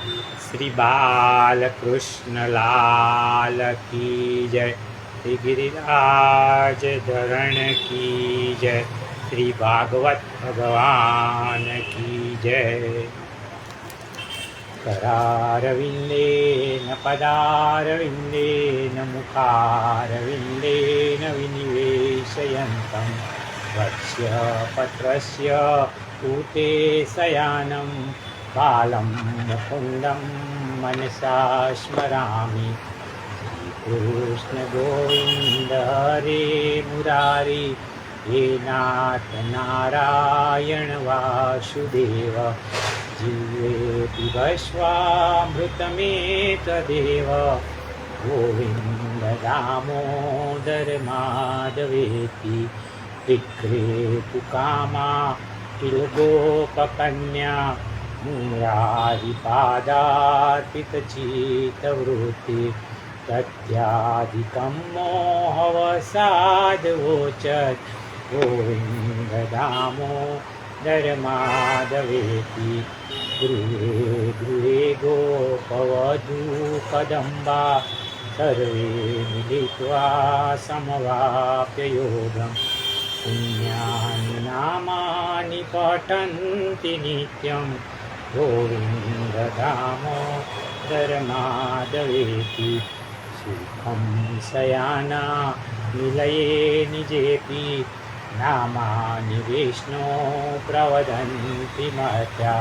श्री बालकृष्ण लाल की जय। श्री गिरिराज धरण की जय। श्री भागवत भगवान की जय। करारविन्देन पदारविन्देन मुखारविन्देन विनिवेशयन्तं वक्ष्य पत्रस्य ऊते शयानं बालं मुकुन्दं मनसा स्मरामि। श्रीकृष्ण गोविन्द हरे मुरारी, हे नाथ नारायण वासुदेव। जीवेति भस्वामृतमेतदेव, गोविन्द दामोदर माधवेति। विक्रेतु कामा किलगोपकन्या, मुरारिपादार्पितचित्तवृत्ति। तत्याधिकं मोहवसाद्वोचत्, गोविन्द दामोदर माधवेति। गृहे गृहे गोपवधूकदम्बा, सर्वे मिलित्वा समवाप्य योगम्। पुण्यानि नामानि पठन्ति नित्यं, गोविन्द दामोदर माधवेति। सुखं शयाना निलये निजेऽपि, नामानि विष्णो प्रवदन्ति महत्या।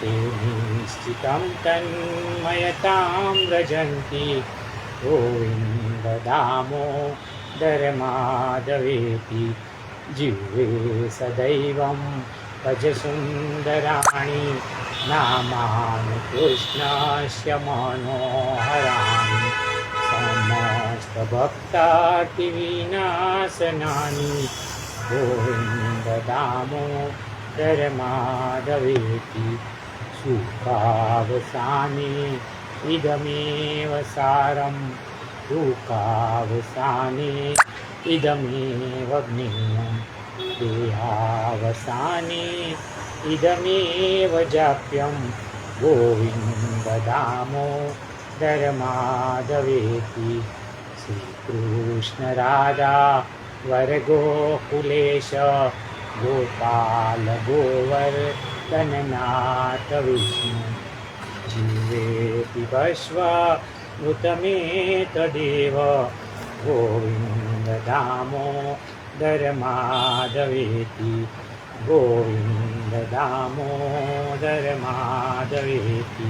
ते निश्चितं तन्मयतां व्रजन्ति, गोविन्द दामोदर माधवेति। जिह्वे सदैवं भज सुन्दराणि, नामानि कृष्णस्य मनोहराणि। समस्तभक्तार्तिविनाशनानि, गोविन्द दामोदर माधवेति। सुखावसाने इदमेव सारं, दुःखावसाने इदमेव ज्ञेयं। देहावसाने इदमेव जाप्यं, गोविन्द दामोदर माधवेति। श्रीकृष्ण राधा वरगोकुलेश, गोपाल गोवर्धननाथ विष्णु। जीवेति भस्वामृतमेतदेव, गोविन्द दामोदर माधवेति। गोविन्द दामोदर माधवेति।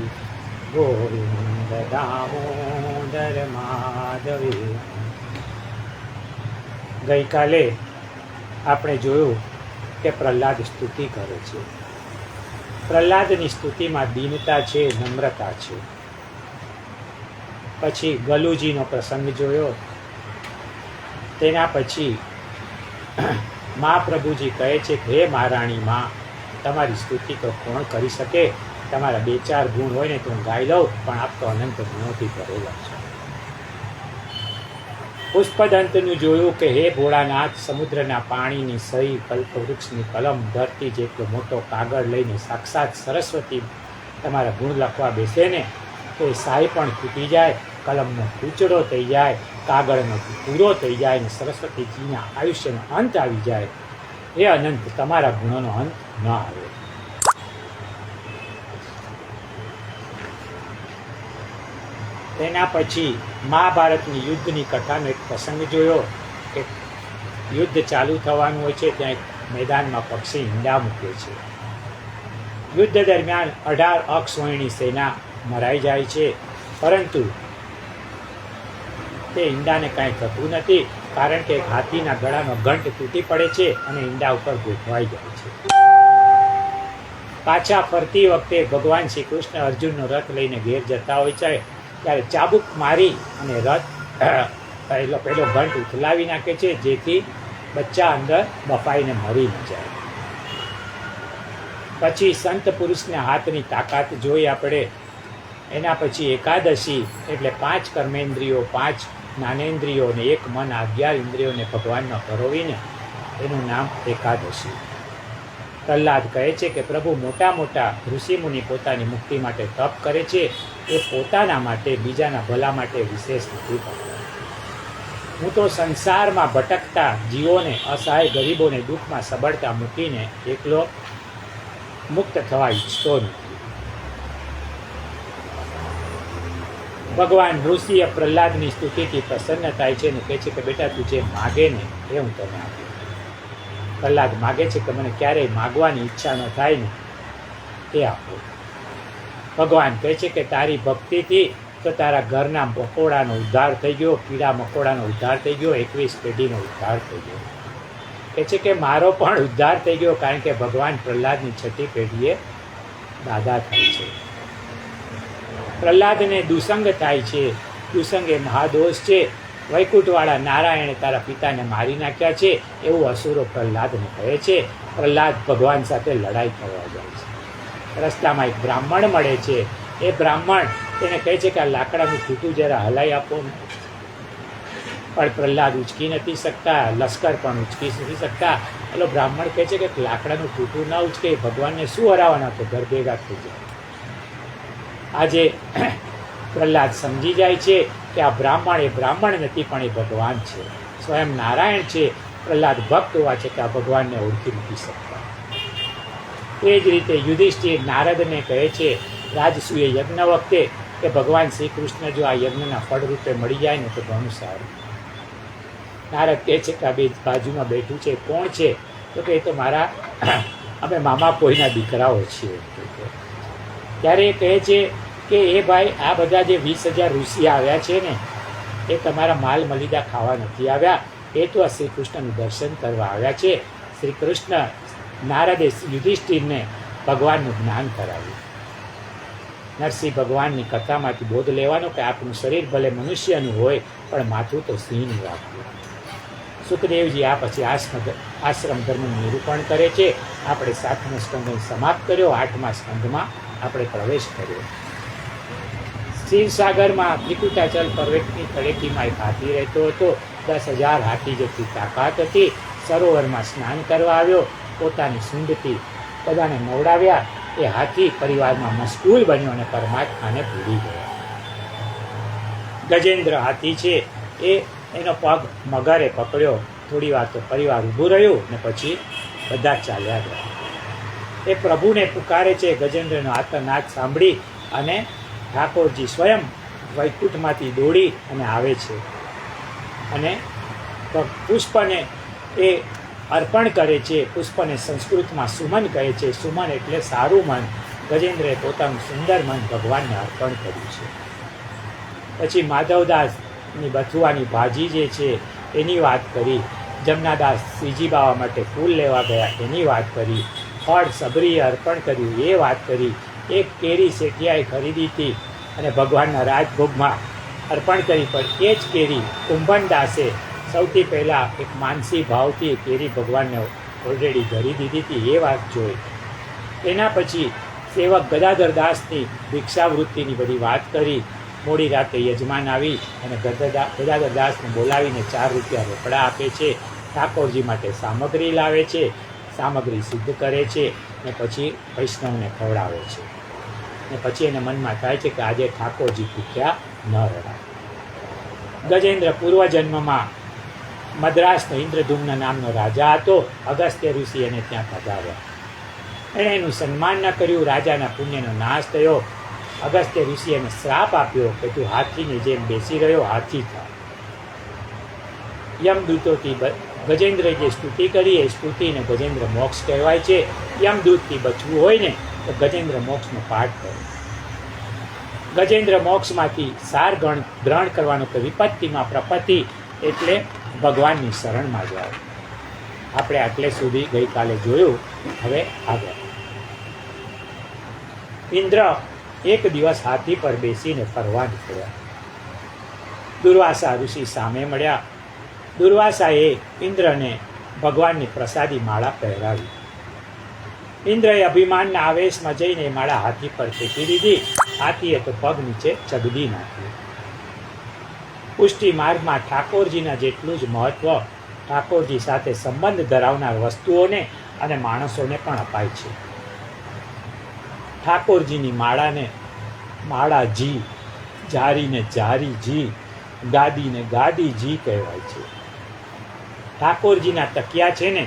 गोविन्द दामोदर माधवेति। ગઈકાલે આપણે જોયું કે પ્રહલાદ સ્તુતિ કરે છે. પ્રહલાદની સ્તુતિમાં દીનતા છે, નમ્રતા છે. પછી ગલુજીનો પ્રસંગ જોયો. તેના પછી મહાપ્રભુજી કહે છે કે હે મહારાણી માં, તમારી સ્તુતિ તો કોણ કરી શકે? તમારા બે ચાર ગુણ હોય ને તો હું ગાઈ લઉં, પણ આપ તો અનંત ગુણોથી ભરેલા છો. પુષ્પદંતનું જોયું કે હે ભોળાનાથ, સમુદ્રના પાણીની સહી, કલ્પવૃક્ષની કલમ, ધરતી જેટલો મોટો કાગળ લઈને સાક્ષાત સરસ્વતી તમારા ગુણ લખવા બેસે ને તો એ સાહી પણ તૂટી જાય, કલમનો કૂચડો થઈ જાય, કાગળનો પૂરો થઈ જાય ને સરસ્વતીજીના આયુષ્યનો અંત આવી જાય. એ અનંત તમારા ગુણોનો અંત ન આવે. તેના પછી મહાભારતની યુદ્ધની કથાનો એક પ્રસંગ જોયો કે યુદ્ધ ચાલુ થવાનું હોય છે, ત્યાં એક મેદાનમાં પક્ષી ઈંડા મૂકે છે. યુદ્ધ દરમિયાન 18 અક્ષવયણી સેના મરાઈ જાય છે, પરંતુ તે ઈંડાને કાંઈ થતું નથી, કારણ કે હાથીના ગળાનો ઘંટ તૂટી પડે છે અને ઈંડા ઉપર ગોઠવાઈ જાય છે. પાછા ફરતી વખતે ભગવાન શ્રી કૃષ્ણ અર્જુનનો રથ લઈને ઘેર જતા હોય છે, ત્યારે ચાબુક મારી અને રથ પેલો ઘંટ ઉથલાવી નાખે છે, જેથી બચ્ચા અંદર બફાઈને મરી ન જાય. પછી સંત પુરુષના હાથની તાકાત જોઈ આપણે. એના પછી એકાદશી એટલે 5 કર્મેન્દ્રિયો, 5 જ્ઞાનેન્દ્રિયો અને 1 મન, 11 ઇન્દ્રિયોને ભગવાનમાં પરોવીને એનું નામ એકાદશી. પ્રહલાદ કહે છે કે પ્રભુ મોટા મોટા ઋષિમુનિ પોતાની મુક્તિ માટે તપ કરે છે, એ પોતાના માટે બીજાના ભલા માટે વિશેષ નથી કરતા. હું તો સંસારમાં ભટકતા જીવોને, અસહાય ગરીબોને દુઃખમાં સબળતા મૂકીને એકલો મુક્ત થવા ઈચ્છતો નથી. ભગવાન ઋષિએ પ્રહલાદની સ્તુતિથી પ્રસન્ન થાય છે અને કહે છે કે બેટા તું જે માગે ને એ હું તને આપું. પ્રહલાદ માગે છે કે મને ક્યારેય માગવાની ઈચ્છા ન થાય ને એ આપો. ભગવાન કહે છે કે તારી ભક્તિથી તો તારા ઘરના મકોડાનો ઉદ્ધાર થઈ ગયો, કીડા મકોડાનો ઉદ્ધાર થઈ ગયો, 21 પેઢીનો ઉદ્ધાર થઈ ગયો. કહે છે કે મારો પણ ઉદ્ધાર થઈ ગયો, કારણ કે ભગવાન પ્રહલાદની 6ઠી પેઢીએ દાદા થાય છે. પ્રહલાદને દુસંગ થાય છે. દુસંગ એ મહાદોષ છે. વૈકુંઠવાળા નારાયણે તારા પિતાને મારી નાખ્યા છે એવું અસુરો પ્રહલાદને કહે છે. પ્રહલાદ ભગવાન સાથે લડાઈ કરવા જાય છે. રસ્તામાં એક બ્રાહ્મણ મળે છે. એ બ્રાહ્મણ તેને કહે છે કે આ લાકડાનું ઠૂઠું જરા હલાઈ આપો ને. પણ પ્રહલાદ ઉચકી નથી શકતા, લશ્કર પણ ઉચકી નથી શકતા. એટલે બ્રાહ્મણ કહે છે કે લાકડાનું ઠૂઠું ના ઉચકે, ભગવાનને શું હરાવવાના, તો ઘર ભેગા થઈ જાય. આજે પ્રહલાદ સમજી જાય છે કે આ બ્રાહ્મણ એ બ્રાહ્મણ નથી, પણ એ ભગવાન છે, સ્વયં નારાયણ છે. પ્રહલાદ ભક્ત હોવા છતાં ભગવાનને ઓળખી નથી શકતા. એ જ રીતે યુધિષ્ઠિર નારદને કહે છે રાજસૂય યજ્ઞ વખતે કે ભગવાન શ્રી કૃષ્ણ જો આ યજ્ઞના ફળ રૂપે મળી જાય ને તો ઘણું સારું. નારદ કહે છે કે આ બે બાજુમાં બેઠું છે કોણ છે? તો કે એ તો મારા અમે મામા કોઈના દીકરાઓ છીએ. ત્યારે એ કહે છે કે એ ભાઈ આ બધા જે 20,000 ઋષિ આવ્યા છે ને એ તમારા માલ મલિદા ખાવા નથી આવ્યા, એ તો આ શ્રી કૃષ્ણનું દર્શન કરવા આવ્યા છે. શ્રી કૃષ્ણ નારદે યુધિષ્ઠિરને ભગવાનનું જ્ઞાન કરાવ્યું. નરસિંહ ભગવાનની કથામાંથી બોધ લેવાનો કે આપણું શરીર ભલે મનુષ્યનું હોય પણ માથું તો સિંહનું રાખવું. સુખદેવજી આ પછી આશ્રમ ધર્મનું નિરૂપણ કરે છે. આપણે 7મો સ્કંદ સમાપ્ત કર્યો, 8મા સ્કંદમાં આપણે પ્રવેશ કર્યો. ક્ષીરસાગરમાં ત્રિકુટાચલ પર્વતની તળેટીમાં એક હાથી રહેતો હતો. 10,000 હાથી જેટલી તાકાત હતી. સરોવરમાં સ્નાન કરવા આવ્યો, પોતાની સૂંઢથી બધાને નવડાવ્યા. એ હાથી પરિવારમાં મશગુલ બન્યો અને પરમાત્માને ભૂલી ગયો. ગજેન્દ્ર હાથી છે એનો પગ મગરે પકડ્યો. થોડી વાર તો પરિવાર ઊભું રહ્યું ને પછી બધા ચાલ્યા ગયા. એ પ્રભુને પુકારે છે. ગજેન્દ્રનો આર્તનાદ સાંભળી અને ઠાકોરજી સ્વયં વૈકુંઠમાંથી દોડી અને આવે છે અને પુષ્પને એ અર્પણ કરે છે. પુષ્પને સંસ્કૃતમાં સુમન કહે છે. સુમન એટલે સારું મન. ગજેન્દ્રએ પોતાનું સુંદર મન ભગવાનને અર્પણ કર્યું છે. પછી માધવદાસની બથુઆની ભાજી જે છે એની વાત કરી. જમનાદાસ શ્રીજી બાવા માટે ફૂલ લેવા ગયા એની વાત કરી. ફળ સબરીએ અર્પણ કર્યું એ વાત કરી. એક કેરી શેઠિયાએ ખરીદી હતી અને ભગવાનના રાજભોગમાં અર્પણ કરી, પણ એ જ કેરી કુંભનદાસે સૌથી પહેલાં એક માનસી ભાવથી કેરી ભગવાનને ઓલરેડી ધરી દીધી હતી એ વાત જોઈ. એના પછી સેવક ગદાધર દાસની ભિક્ષાવૃત્તિની બધી વાત કરી. મોડી રાતે યજમાન આવી અને ગદાધર દાસને બોલાવીને 4 રૂપિયા રોકડા આપે છે. ઠાકોરજી માટે સામગ્રી લાવે છે, સામગ્રી સિદ્ધ કરે છે ને પછી વૈષ્ણવને ખવડાવે છે. ને પછી એને મનમાં થાય છે કે આજે ઠાકોરજી ભૂખ્યા ન રહ્યા. ગજેન્દ્ર પૂર્વજન્મમાં મદ્રાસનો ઇન્દ્રધુમ્ન નામનો રાજા હતો. અગસ્ત્ય ઋષિ એને ત્યાં પધાર્યા. એણે એનું સન્માન ન કર્યું. રાજાના પુણ્યનો નાશ થયો. અગસ્ત્ય ઋષિ એને શ્રાપ આપ્યો કે તું હાથીની જેમ બેસી રહ્યો, હાથી થા. યમદૂતોથી ગજેન્દ્રએ જે સ્તુતિ કરી એ સ્તુતિને ગજેન્દ્ર મોક્ષ કહેવાય છે. યમદૂતથી બચવું હોય ને તો ગજેન્દ્ર મોક્ષનો પાઠ કરો. ગજેન્દ્ર મોક્ષમાંથી સાર ગ્રહણ કરવાનો કે વિપત્તિમાં પ્રપત્તિ એટલે ભગવાનની શરણમાં જાઓ. આપણે આટલે સુધી ગઈકાલે જોયું. હવે આગળ ઇન્દ્ર એક દિવસ હાથી પર બેસીને ફરવા નીકળ્યા. દુર્વાસા ઋષિ સામે મળ્યા. દુર્વાસાએ ઇન્દ્રને ભગવાનની પ્રસાદી માળા પહેરાવી. ઇન્દ્રએ અભિમાનના આવેશમાં જઈને માળા હાથી પર ફેંકી દીધી. હાથીએ તો પગ નીચે ચગદી નાખ્યું. પુષ્ટિ માર્ગમાં ઠાકોરજીના જેટલું જ મહત્વ ઠાકોરજી સાથે સંબંધ ધરાવનાર વસ્તુઓને અને માણસોને પણ અપાય છે. ઠાકોરજીની માળાને માળાજી, જારીને જારીજી, ગાદીને ગાદીજી કહેવાય છે. ઠાકોરજીના તકિયા છે ને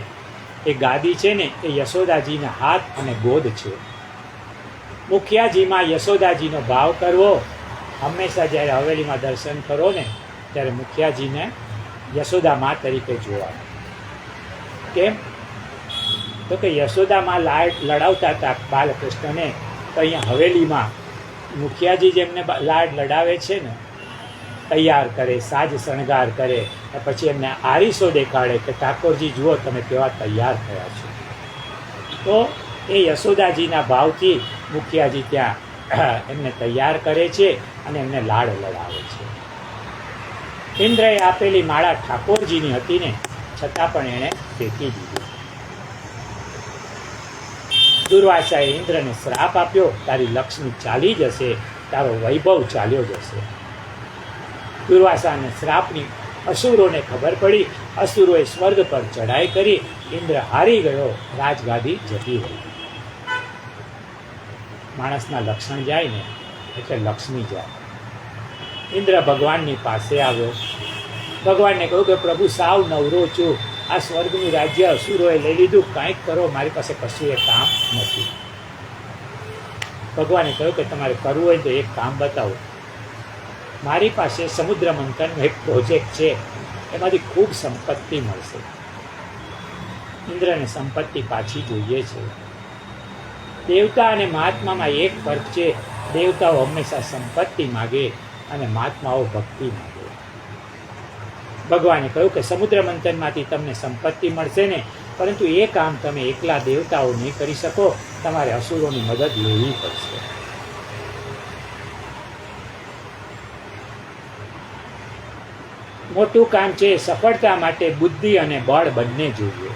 એ ગાદી છે ને એ યશોદાજીના હાથ અને ગોદ છે. મુખિયાજીમાં યશોદાજીનો ભાવ કરવો. હંમેશા જ્યારે હવેલીમાં દર્શન કરો ને ત્યારે મુખિયાજીને યશોદામાં તરીકે જોવા. કેમ? તો કે યશોદામાં લાડ લડાવતા હતા બાલકૃષ્ણને, તો અહીંયા હવેલીમાં મુખિયાજી જેમને લાડ લડાવે છે ને, તૈયાર કરે, સાજ શણગાર કરે, પછી એમને આરીસો દેખાડે કે ઠાકોરજી જુઓ તમે કેવા તૈયાર થયા છો. તો એ યશોદાજીના ભાવથી મુખિયાજી ત્યાં એમને તૈયાર કરે છે અને એમને લાડ લડાવે છે. ઇન્દ્રએ આપેલી માળા ઠાકોરજીની હતી ને, છતાં પણ એણે ફેંકી દીધી. દુર્વાસાએ ઇન્દ્રને શ્રાપ આપ્યો, તારી લક્ષ્મી ચાલી જશે, તારો વૈભવ ચાલ્યો જશે. દુર્વાસાને શ્રાપની અસુરોને ખબર પડી. અસુરોએ સ્વર્ગ પર ચઢાઈ કરી. ઇન્દ્ર હારી ગયો, રાજગાદી જતી રહી. માણસના લક્ષણ જાય ને એટલે લક્ષ્મી જાય. ઇન્દ્ર ભગવાનની પાસે આવ્યો. ભગવાનને કહ્યું કે પ્રભુ સાવ નવરો છું, આ સ્વર્ગનું રાજ્ય અસુરોએ લઈ લીધું, કાંઈક કરો, મારી પાસે કશું એ કામ નથી. ભગવાને કહ્યું કે તમારે કરવું હોય તો એક કામ બતાવો. મારી પાસે સમુદ્ર મંથનનો એક પ્રોજેક્ટ છે, એમાંથી ખૂબ સંપત્તિ મળશે. ઇન્દ્રને સંપત્તિ પાછી જોઈએ છે. દેવતા અને મહાત્મામાં એક ફરક છે. દેવતાઓ હંમેશા સંપત્તિ માગે અને મહાત્માઓ ભક્તિ માગે. ભગવાને કહ્યું કે સમુદ્ર મંથનમાંથી તમને સંપત્તિ મળશે ને, પરંતુ એ કામ તમે એકલા દેવતાઓ નહીં કરી શકો, તમારે અસુરોની મદદ લેવી પડશે. મોટું કામ છે. સફળતા માટે બુદ્ધિ અને બળ બંને જોઈએ.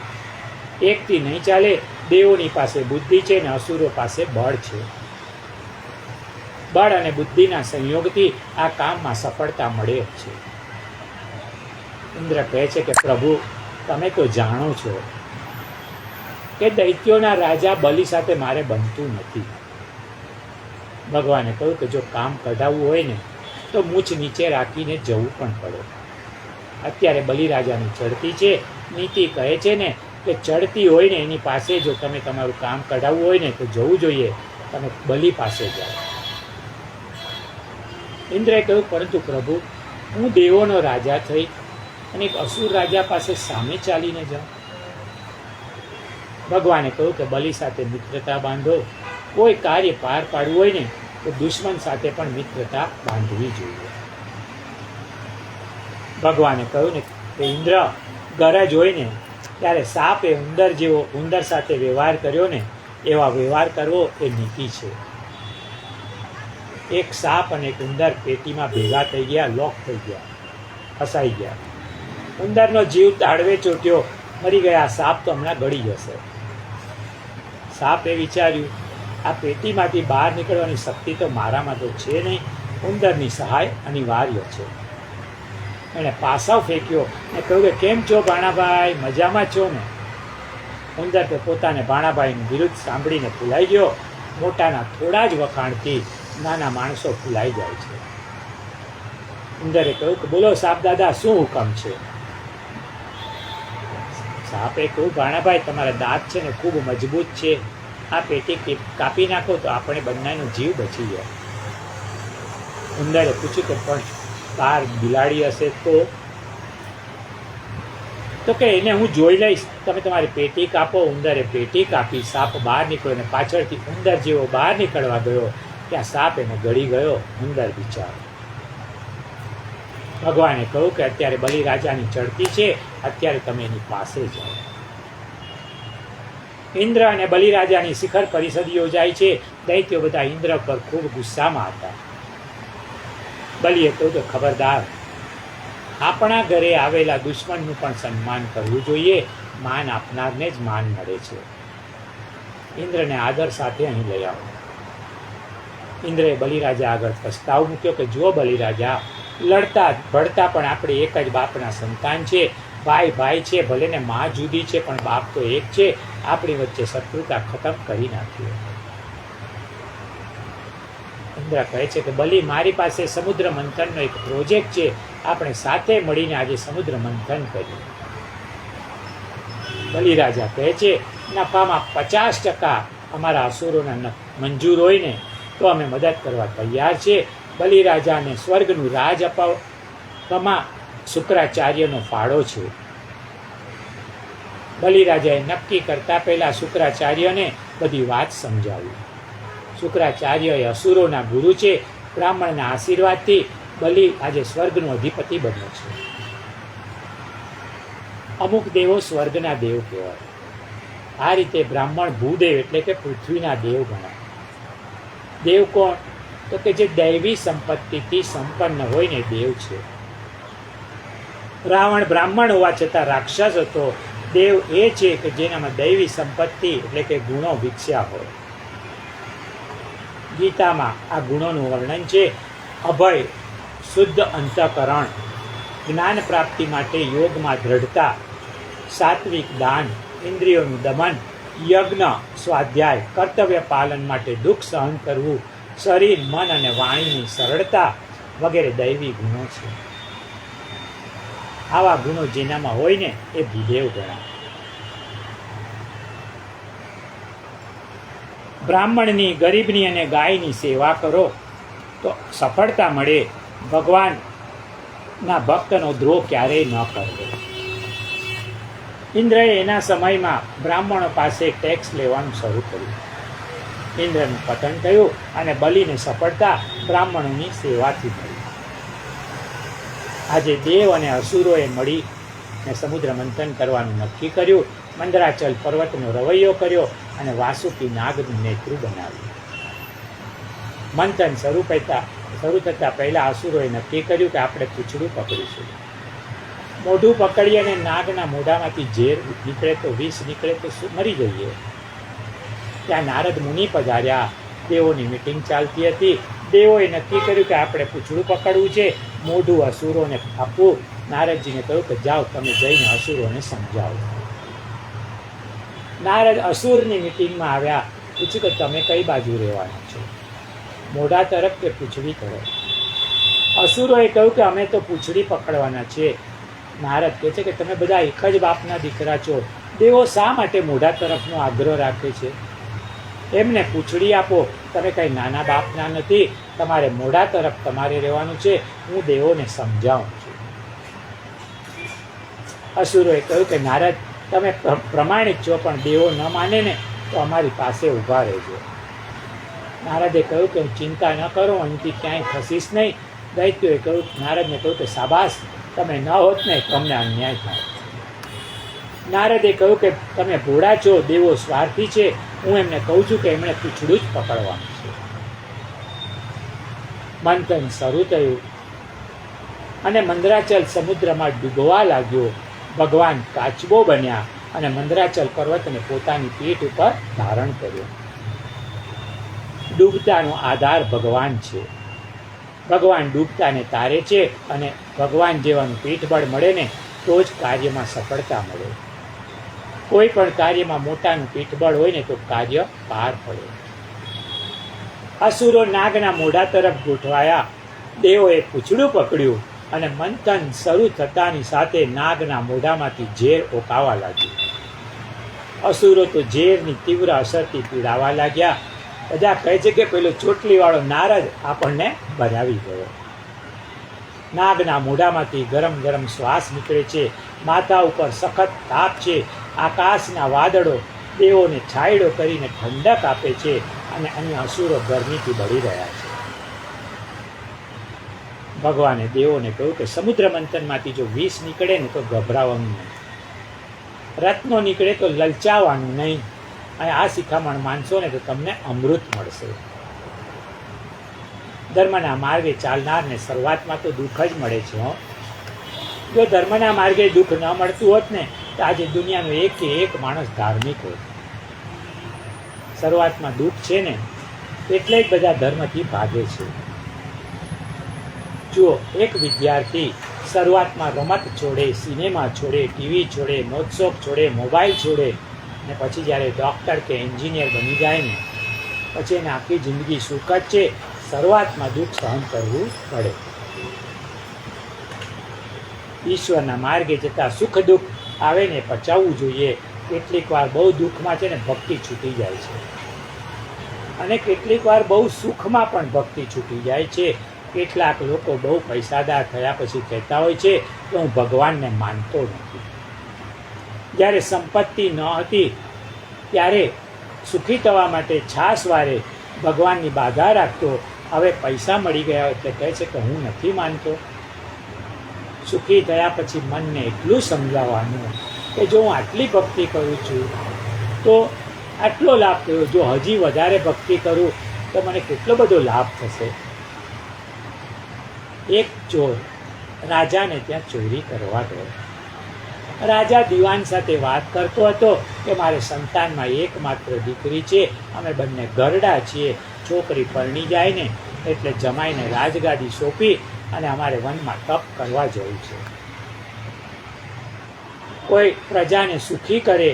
એકથી નહીં ચાલે. દેવોની પાસે બુદ્ધિ છે ને અસુરો પાસે બળ છે. બળ અને બુદ્ધિના સંયોગથી આ કામમાં સફળતા મળે જ છે. ઇન્દ્ર કહે છે કે પ્રભુ તમે તો જાણો છો કે દૈત્યોના રાજા બલિ સાથે મારે બનતું નથી. ભગવાને કહ્યું કે જો કામ કઢાવવું હોય ને તો મૂછ નીચે રાખીને જવું પણ પડે. અત્યારે બલિરાજાની ચડતી છે. નીતિ કહે છે ને કે ચડતી હોય ને એની પાસે જો તમે તમારું કામ કઢાવવું હોય ને તો જવું જોઈએ, તમે બલિ પાસે જાઓ. ઇન્દ્રએ કહ્યું પરંતુ પ્રભુ હું દેવોનો રાજા થઈ અને એક અસુર રાજા પાસે સામે ચાલીને જાઉં. ભગવાને કહ્યું કે બલિ સાથે મિત્રતા બાંધો. કોઈ કાર્ય પાર પાડવું હોય ને તો દુશ્મન સાથે પણ મિત્રતા બાંધવી જોઈએ. ભગવાને કહ્યું ને કે ઇન્દ્ર ગરજ હોય ને ત્યારે સાપ એ ઉંદર જેવો ઉંદર સાથે વ્યવહાર કર્યો ને એવા વ્યવહાર કરવો એ નીતિ છે. એક સાપ અને એક ઉંદર પેટીમાં ભેગા થઈ ગયા, લોક થઈ ગયા, ફસાઈ ગયા. ઉંદરનો જીવ તાળવે ચોટ્યો, મરી ગયા. સાપ તો હમણાં ગળી જશે. સાપે વિચાર્યું આ પેટીમાંથી બહાર નીકળવાની શક્તિ તો મારામાં તો છે નહીં, ઉંદરની સહાય અનિવાર્ય છે. એણે પાસાવ ફેંક્યો અને કહ્યું કે કેમ છો ભાણાભાઈ, મજામાં છો ને? ઉંદર તો પોતાને ભાણાભાઈનું વિરુદ્ધ સાંભળીને ફૂલાઈ ગયો. મોટાના થોડા જ વખાણથી નાના માણસો ફૂલાઈ જાય છે. ઉંદરે કહ્યું કે બોલો સાપ દાદા, શું હુકમ છે? સાપે કહ્યું ભાણાભાઈ તમારા દાંત છે ને ખૂબ મજબૂત છે, આ પેટી કાપી નાખો તો આપણે બંનેનો જીવ બચી જાય. ઉંદરે પૂછ્યું કે પણ બહાર બિલાડી હશે તો કે એને હું જોઈ લઈશ, તમે તમારી પેટી કાપો. ઉંદરે પેટી કાપી, સાપ બહાર નીકળ્યો અને પાછળથી ઉંદર જેવો બહાર નીકળવા ગયો ત્યાં સાપ એને ગળી ગયો. ઉંદર બિચારો. ભગવાને કહ્યું કે અત્યારે બલિરાજાની ચડતી છે, અત્યારે તમે એની પાસે જાઓ. ઇન્દ્ર અને બલિરાજાની શિખર પરિષદ યોજાય છે. દૈત્યો બધા ઇન્દ્ર પર ખૂબ ગુસ્સામાં હતા. બલિએ કહ્યું કે ખબરદાર, આપણા ઘરે આવેલા દુશ્મનનું પણ સન્માન કરવું જોઈએ, માન આપનારને જ માન મળે છે. ઇન્દ્રને આદર સાથે અહીં લઈ આવો. ઇન્દ્રએ બલિરાજા આગળ પ્રસ્તાવ મૂક્યો કે જુઓ બલિરાજા, લડતા ભળતા પણ આપણે એક જ બાપના સંતાન છે, ભાઈ ભાઈ છે, ભલે ને માં જુદી છે પણ બાપ તો એક છે. આપણી વચ્ચે શત્રુતા ખતમ કરી નાખી. ઇન્દ્ર કહે છે કે બલિ, મારી પાસે સમુદ્ર મંથનનો એક પ્રોજેક્ટ છે, આપણે સાથે મળીને આજે સમુદ્ર મંથન કરીએ. બલિરાજા કહે છે, નફામાં 50% અમારા અસુરોના મંજૂર હોય ને તો અમે મદદ કરવા તૈયાર છીએ. બલિરાજાને સ્વર્ગનું રાજ અપાવવામાં શુક્રાચાર્યનો ફાળો છે. બલિરાજાએ નક્કી કરતા પહેલા શુક્રાચાર્યને બધી વાત સમજાવી. શુક્રાચાર્ય એ અસુરોના ગુરુ છે. બ્રાહ્મણના આશીર્વાદથી બલિ આજે સ્વર્ગનો અધિપતિ બન્યો છે. અમુક દેવો સ્વર્ગના દેવ કહેવાય. આ રીતે બ્રાહ્મણ ભૂદેવ એટલે કે પૃથ્વીના દેવ ગણાય. દેવ કોણ? તો કે જે દૈવી સંપત્તિથી સંપન્ન હોય ને દેવ છે. રાવણ બ્રાહ્મણ હોવા છતાં રાક્ષસ હતો. દેવ એ છે કે જેનામાં દૈવી સંપત્તિ એટલે કે ગુણો વિકસ્યા હોય. ગીતામાં આ ગુણોનું વર્ણન છે. અભય, શુદ્ધ અંતઃકરણ, જ્ઞાન પ્રાપ્તિ માટે યોગમાં દ્રઢતા, સાત્વિક દાન, ઇન્દ્રિયોનું દમન, યજ્ઞ, સ્વાધ્યાય, કર્તવ્ય પાલન માટે દુઃખ સહન કરવું, શરીર, મન અને વાણીની સરળતા વગેરે દૈવી ગુણો છે. આવા ગુણો જેનામાં હોય ને એ ભૂદેવ ગણાય. બ્રાહ્મણની, ગરીબની અને ગાયની સેવા કરો તો સફળતા મળે. ભગવાનના ભક્તનો દ્રોહ ક્યારેય ન કરવો. ઇન્દ્રએ એના સમયમાં બ્રાહ્મણો પાસે ટેક્સ લેવાનું શરૂ કર્યું. ઇન્દ્રનું પતન થયું અને બલિને સફળતા બ્રાહ્મણોની સેવાથી મળી. આજે દેવ અને અસુરોએ મળીને સમુદ્ર મંથન કરવાનું નક્કી કર્યું. મંદરાચલ પર્વતનો રવૈયો કર્યો અને વાસુકી નાગનું નેતૃ બનાવ્યું. મંથન શરૂ થતાં પહેલા અસુરોએ નક્કી કર્યું કે આપણે પૂંછડું પકડીશું. મોઢું પકડી અને નાગના મોઢામાંથી ઝેર નીકળે તો વિષ નીકળે તો મરી જઈએ. ત્યાં નારદ મુનિ પધાર્યા. દેવોની મિટિંગ ચાલતી હતી. દેવોએ નક્કી કર્યું કે આપણે પૂંછડું પકડવું છે, મોઢું અસુરોને આપવું. નારદજીને કહ્યું કે જાઓ, તમે જઈને અસુરોને સમજાવો. નારદ અસુરની મિટિંગમાં આવ્યા. પૂછ્યું કે તમે કઈ બાજુ રહેવાના છો, મોઢા તરફ કે પૂંછડી તરફ? અસુરોએ કહ્યું કે અમે તો પૂંછડી પકડવાના છીએ. નારદ કહે છે કે તમે બધા એક જ બાપના દીકરા છો. દેવો શા માટે મોઢા તરફનો આગ્રહ રાખે છે? એમને પૂંછડી આપો. તમે કંઈ નાના બાપના નથી. તમારે મોઢા તરફ તમારે રહેવાનું છે. હું દેવોને સમજાવું છું. અસુરોએ કહ્યું કે નારદ, તમે પ્રમાણિક છો, પણ દેવો ન માને ને તો અમારી પાસે ઊભા રહેજો. નારદે કહ્યું કે ચિંતા ન કરો, અહીંથી ક્યાંય ખસીશ નહીં. દૈત્યોએ કહ્યું, નારદને કહ્યું કે શાબાશ, તમે ન હોત ને તમને અન્યાય થાય. નારદે કહ્યું કે તમે ભોળા છો, દેવો સ્વાર્થી છે. હું એમને કહું છું કે એમણે પૂંછડું જ પકડવાનું છે. મંથન શરૂ થયું અને મંદરાચલ સમુદ્રમાં ડૂબવા લાગ્યો. ભગવાન કાચબો બન્યા અને મંદરાચલ પર્વતને પોતાની પીઠ ઉપર ધારણ કર્યો. ડૂબતાનો આધાર ભગવાન છે. ભગવાન ડૂબતાને તારે છે અને ભગવાન જેવાનું પીઠબળ મળે ને તો જ કાર્યમાં સફળતા મળે. કોઈ પણ કાર્યમાં મોટાનું પીઠબળ હોય ને તો કાર્ય પાર પડે. અસુરો નાગના મોઢા તરફ ગોઠવાયા. દેવોએ પૂંછડું પકડ્યું અને મંથન શરૂ થતાની સાથે નાગના મોઢામાંથી ઝેર ઓકાવા લાગ્યું. અસુરો તો ઝેરની તીવ્ર અસરથી પીડાવા લાગ્યા. બધા કહે છે કે પેલો ચોટલીવાળો નારદ આપણને બનાવી ગયો. નાગના મોઢામાંથી ગરમ ગરમ શ્વાસ નીકળે છે. માથા ઉપર સખત તાપ છે. આકાશના વાદળો દેવોને છાંયડો કરીને ઠંડક આપે છે અને અન્ય અસુરો ગરમીથી બળી રહ્યા છે. ભગવાને દેવોને કહ્યું કે સમુદ્ર મંથનમાંથી જો વિષ નીકળે ને તો ગભરાવાનું નહીં, રત્નો નીકળે તો લલચાવાનું નહીં, અને આ શિખામણ માનશો ને તો તમને અમૃત મળશે. ધર્મના માર્ગે ચાલનારને શરૂઆતમાં તો દુઃખ જ મળે છે. જો ધર્મના માર્ગે દુઃખ ન મળતું હોત ને તો આજે દુનિયાનો એક કે એક માણસ ધાર્મિક હોત. શરૂઆતમાં દુઃખ છે ને એટલે જ બધા ધર્મથી ભાગે છે. જુઓ, એક વિદ્યાર્થી શરૂઆતમાં રમત છોડે, સિનેમા છોડે, ટીવી છોડે, નોટશોપ છોડે, મોબાઈલ છોડે, ને પછી જ્યારે ડૉક્ટર કે એન્જિનિયર બની જાય ને પછી એને આખી જિંદગી સુખ જ છે. શરૂઆતમાં દુઃખ સહન કરવું પડે. ઈશ્વરના માર્ગે જતાં સુખ દુઃખ આવે ને પચાવવું જોઈએ. કેટલીક વાર બહુ દુઃખમાં છે ને ભક્તિ છૂટી જાય છે, અને કેટલીક વાર બહુ સુખમાં પણ ભક્તિ છૂટી જાય છે. કેટલાક લોકો બહુ પૈસાદાર થયા પછી કહેતા હોય છે કે હું ભગવાનને માનતો નથી. જ્યારે સંપત્તિ ન હતી ત્યારે સુખી થવા માટે છાસવારે ભગવાનની બાધા રાખતો. હવે પૈસા મળી ગયા એટલે કહે છે કે હું નથી માનતો. સુખી થયા પછી મનને એટલું સમજાવવાનું કે જો હું આટલી ભક્તિ કરું છું તો આટલો લાભ થયો, જો હજી વધારે ભક્તિ કરું તો મને કેટલો બધો લાભ થશે. એક ચોર રાજાને ત્યાં ચોરી કરવા ગયો. રાજા દિવાન સાથે વાત કરતો હતો કે મારે સંતાનમાં એકમાત્ર દીકરી છે, અમે બંને ઘરડા છીએ, છોકરી પરણી જાય ને એટલે જમાઈને રાજગાદી સોંપી અને અમારે વનમાં તપ કરવા જવું છે. કોઈ પ્રજાને સુખી કરે,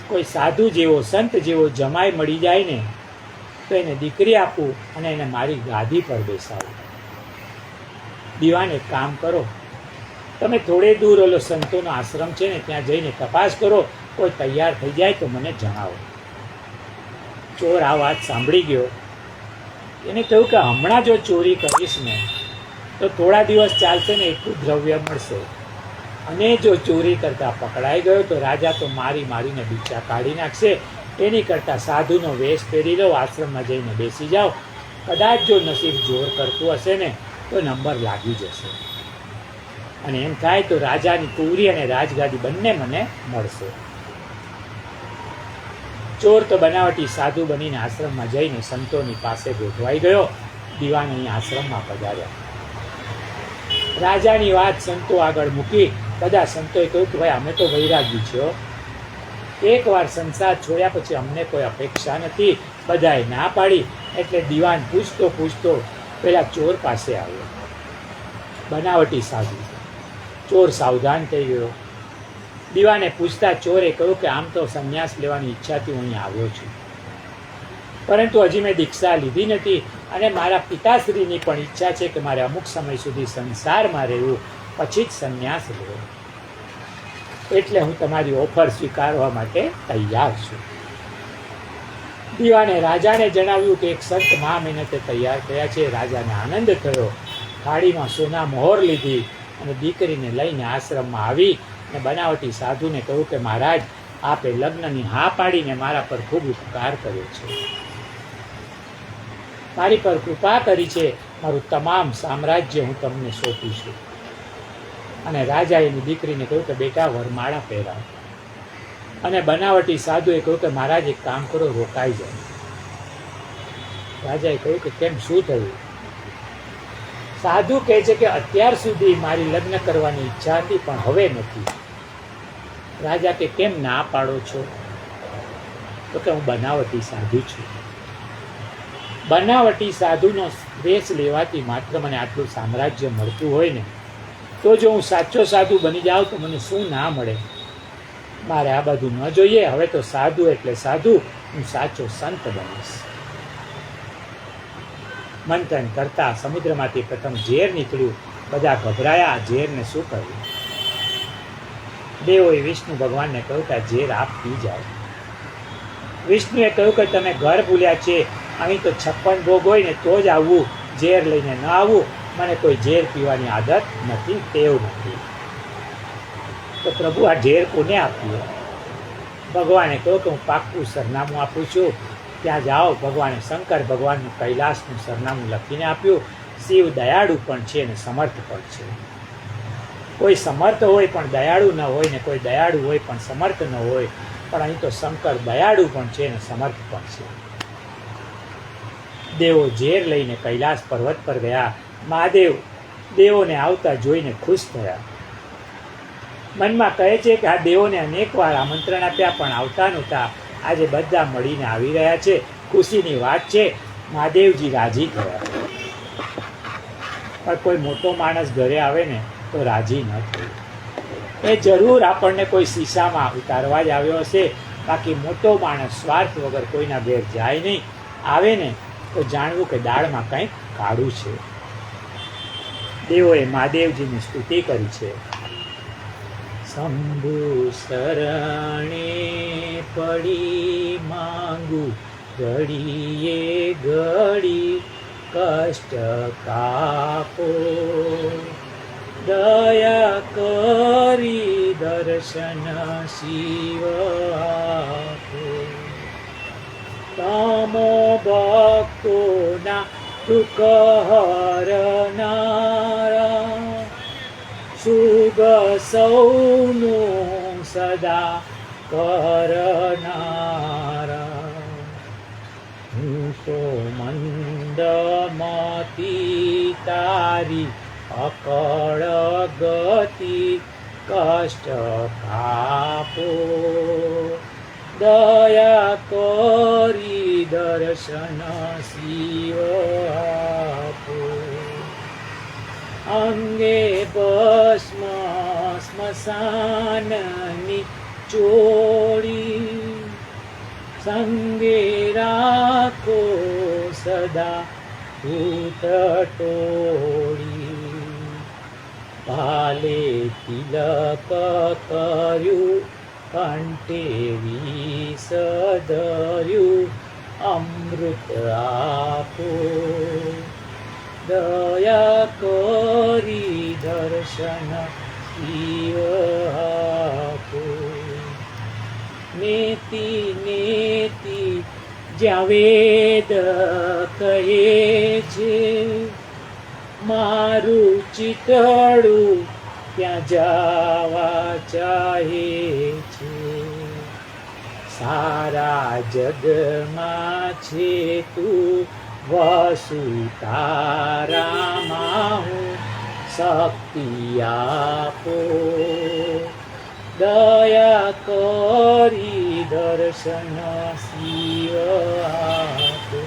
કોઈ સાધુ જેવો સંત જેવો જમાઈ મળી જાય ને તો એને દીકરી આપું અને એને મારી ગાદી પર બેસાડું. દીવાન એક કામ કરો, તમે થોડે દૂર ઓલો સંતોનો આશ્રમ છે ને ત્યાં જઈને તપાસ કરો, કોઈ તૈયાર થઈ જાય તો મને જણાવો. ચોર આ વાત સાંભળી ગયો. એને કહ્યું કે હમણાં જો ચોરી કરીશ ને તો થોડા દિવસ ચાલશે ને એટલું દ્રવ્ય મળશે, અને જો ચોરી કરતા પકડાઈ ગયો તો રાજા તો મારીને બીચા કાઢી નાખશે. એની કરતાં સાધુનો વેશ પહેરી લો, આશ્રમમાં જઈને બેસી જાઓ, કદાચ જો નસીબ જોર કરતું હશે ને તો નંબર લાગી જશે, અને એમ થાય તો રાજાની કુંવરી અને રાજગાદી બંને મને મળશે. ચોર તો બનાવટી સાધુ બનીને આશ્રમમાં જઈને સંતોની પાસે ગોઠવાઈ ગયો. દીવાન અહીં આશ્રમમાં પધાર્યા. રાજાની વાત સંતો આગળ મૂકી. બધા સંતોએ કહ્યું કે ભાઈ અમે તો વૈરાગી છીએ, એકવાર સંસાર છોડ્યા પછી અમને કોઈ અપેક્ષા નથી. બધાએ ના પાડી. એટલે દીવાન પૂછતો પેલા ચોર પાસે આવ્યો, બનાવટી સાધુ. ચોર સાવધાન થઈ ગયો. દીવાને પૂછતા ચોરે કહ્યું કે આમ તો સંન્યાસ લેવાની ઈચ્છાથી હું અહીં આવ્યો છું, પરંતુ હજી મેં દીક્ષા લીધી નથી, અને મારા પિતાશ્રીની પણ ઈચ્છા છે કે મારે અમુક સમય સુધી સંસારમાં રહેવું, પછી જ સંન્યાસ લેવો. એટલે હું તમારી ઓફર સ્વીકારવા માટે તૈયાર છું. દીવાને રાજાને જણાવ્યું કે એક સંત મહા મહેનતે તૈયાર થયા છે. રાજાને આનંદ થયો. થાળીમાં સોના મોહર લીધી અને દીકરીને લઈને આશ્રમમાં આવી અને બનાવટી સાધુને કહ્યું કે મહારાજ, આપે લગ્નની હા પાડીને મારા પર ખૂબ ઉપકાર કર્યો છે, મારી પર કૃપા કરી છે, મારું તમામ સામ્રાજ્ય હું તમને સોંપું છું. અને રાજા એની દીકરીને કહ્યું કે બેટા વરમાળા પહેરાવ. અને બનાવટી સાધુએ કહ્યું કે મહારાજ એક કામ કરો, રોકાઈ જાય. રાજાએ કહ્યું કે કેમ, શું થયું? સાધુ કહે છે કે અત્યાર સુધી મારી લગ્ન કરવાની ઈચ્છા હતી પણ હવે નથી. રાજા કે કેમ ના પાડો છો? તો કે હું બનાવટી સાધુ છું. બનાવટી સાધુનો વેશ લેવાથી માત્ર મને આટલું સામ્રાજ્ય મળતું હોય ને તો જો હું સાચો સાધુ બની જાઉં તો મને શું ના મળે? મારે આ બધું ન જોઈએ. હવે તો સાધુ એટલે સાધુ, હું સાચો સંત બનીશ. મંથન કરતા સમુદ્રમાંથી પ્રથમ ઝેર નીકળ્યું. બધા ગભરાયા, આ ઝેરને શું કર્યું? દેવોએ વિષ્ણુ ભગવાનને કહ્યું કે આ ઝેર આપ પી જાઓ. વિષ્ણુએ કહ્યું કે તમે ઘર ભૂલ્યા છે, અહીં તો 56 ભોગ હોય ને તો જ આવવું, ઝેર લઈને ન આવવું. મને કોઈ ઝેર પીવાની આદત નથી, ટેવ નથી. તો પ્રભુ આ ઝેર કોને આપ્યું? ભગવાને કહ્યું કે હું પાક્કું સરનામું આપું છું, ત્યાં જાઓ. ભગવાને શંકર ભગવાનનું કૈલાસનું સરનામું લખીને આપ્યું. શિવ દયાળુ પણ છે અને સમર્થ પણ છે. કોઈ સમર્થ હોય પણ દયાળુ ન હોય, ને કોઈ દયાળુ હોય પણ સમર્થ ન હોય, પણ અહીં તો શંકર દયાળુ પણ છે અને સમર્થ પણ છે. દેવો ઝેર લઈને કૈલાસ પર્વત પર ગયા. મહાદેવ દેવોને આવતા જોઈને ખુશ થયા. મનમાં કહે છે કે આ દેવોને અનેક વાર આમંત્રણ આપ્યા પણ આવતા નહોતા. આજે બધા મળીને આવી રહ્યા છે, ખુશીની વાત છે. મહાદેવજી રાજી થયા. પણ કોઈ મોટો માણસ ઘરે આવે ને તો રાજી ન થયું. એ જરૂર આપણને કોઈ શીશામાં ઉતારવા જ આવ્યો હશે, બાકી મોટો માણસ સ્વાર્થ વગર કોઈના ઘેર જાય નહીં, આવે ને તો જાણવું કે દાળમાં કંઈક કાળું છે. દેવોએ મહાદેવજીની સ્તુતિ કરી છે. શંભુ શરણે પડી માંગુ ઘડીએ ઘડી કષ્ટ કાપો, દયા કરી દર્શન શિવ આપો. તમો ભક્તોના દુઃખ હરનારા, શુભ સૌનું સદા કરનારા. હું તો મંદમતી તારી અકળ ગતિ કષ્ટ કાપો, દયા કરી દર્શન શિવ આપો. અંગે ભસ્મ સ્મશાનની ચોળી, સંગે રાખો સદા ભૂત ટોળી. પાલે તિલક કર્યું કંઠે વિષ ધર્યું, અમૃત આપો, દયા કરી દર્શન શિવ આપો. નેતિ નેતિ જ્યાં વેદ કહે છે, મારું ચિતડું ત્યાં જવા ચાહે છે. સારા જગમાં છે તું વસુતારામાં, હું શક્તિ આપો, દયા કરી દર્શન શિવ આપો.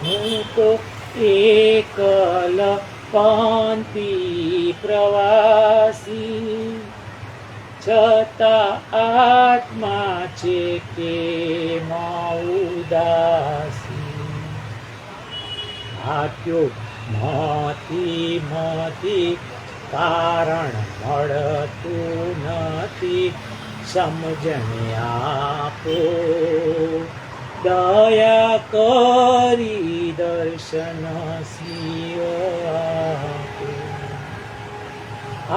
હું તો એકલ પાંતિ પ્રવાસી, છતાં આત્મા છે કે ઉદાસી. ભાગ્યો માંથી માંથી કારણ મળતું નથી, સમજણ આપો, દયા કરી દર્શન શિવ આપો.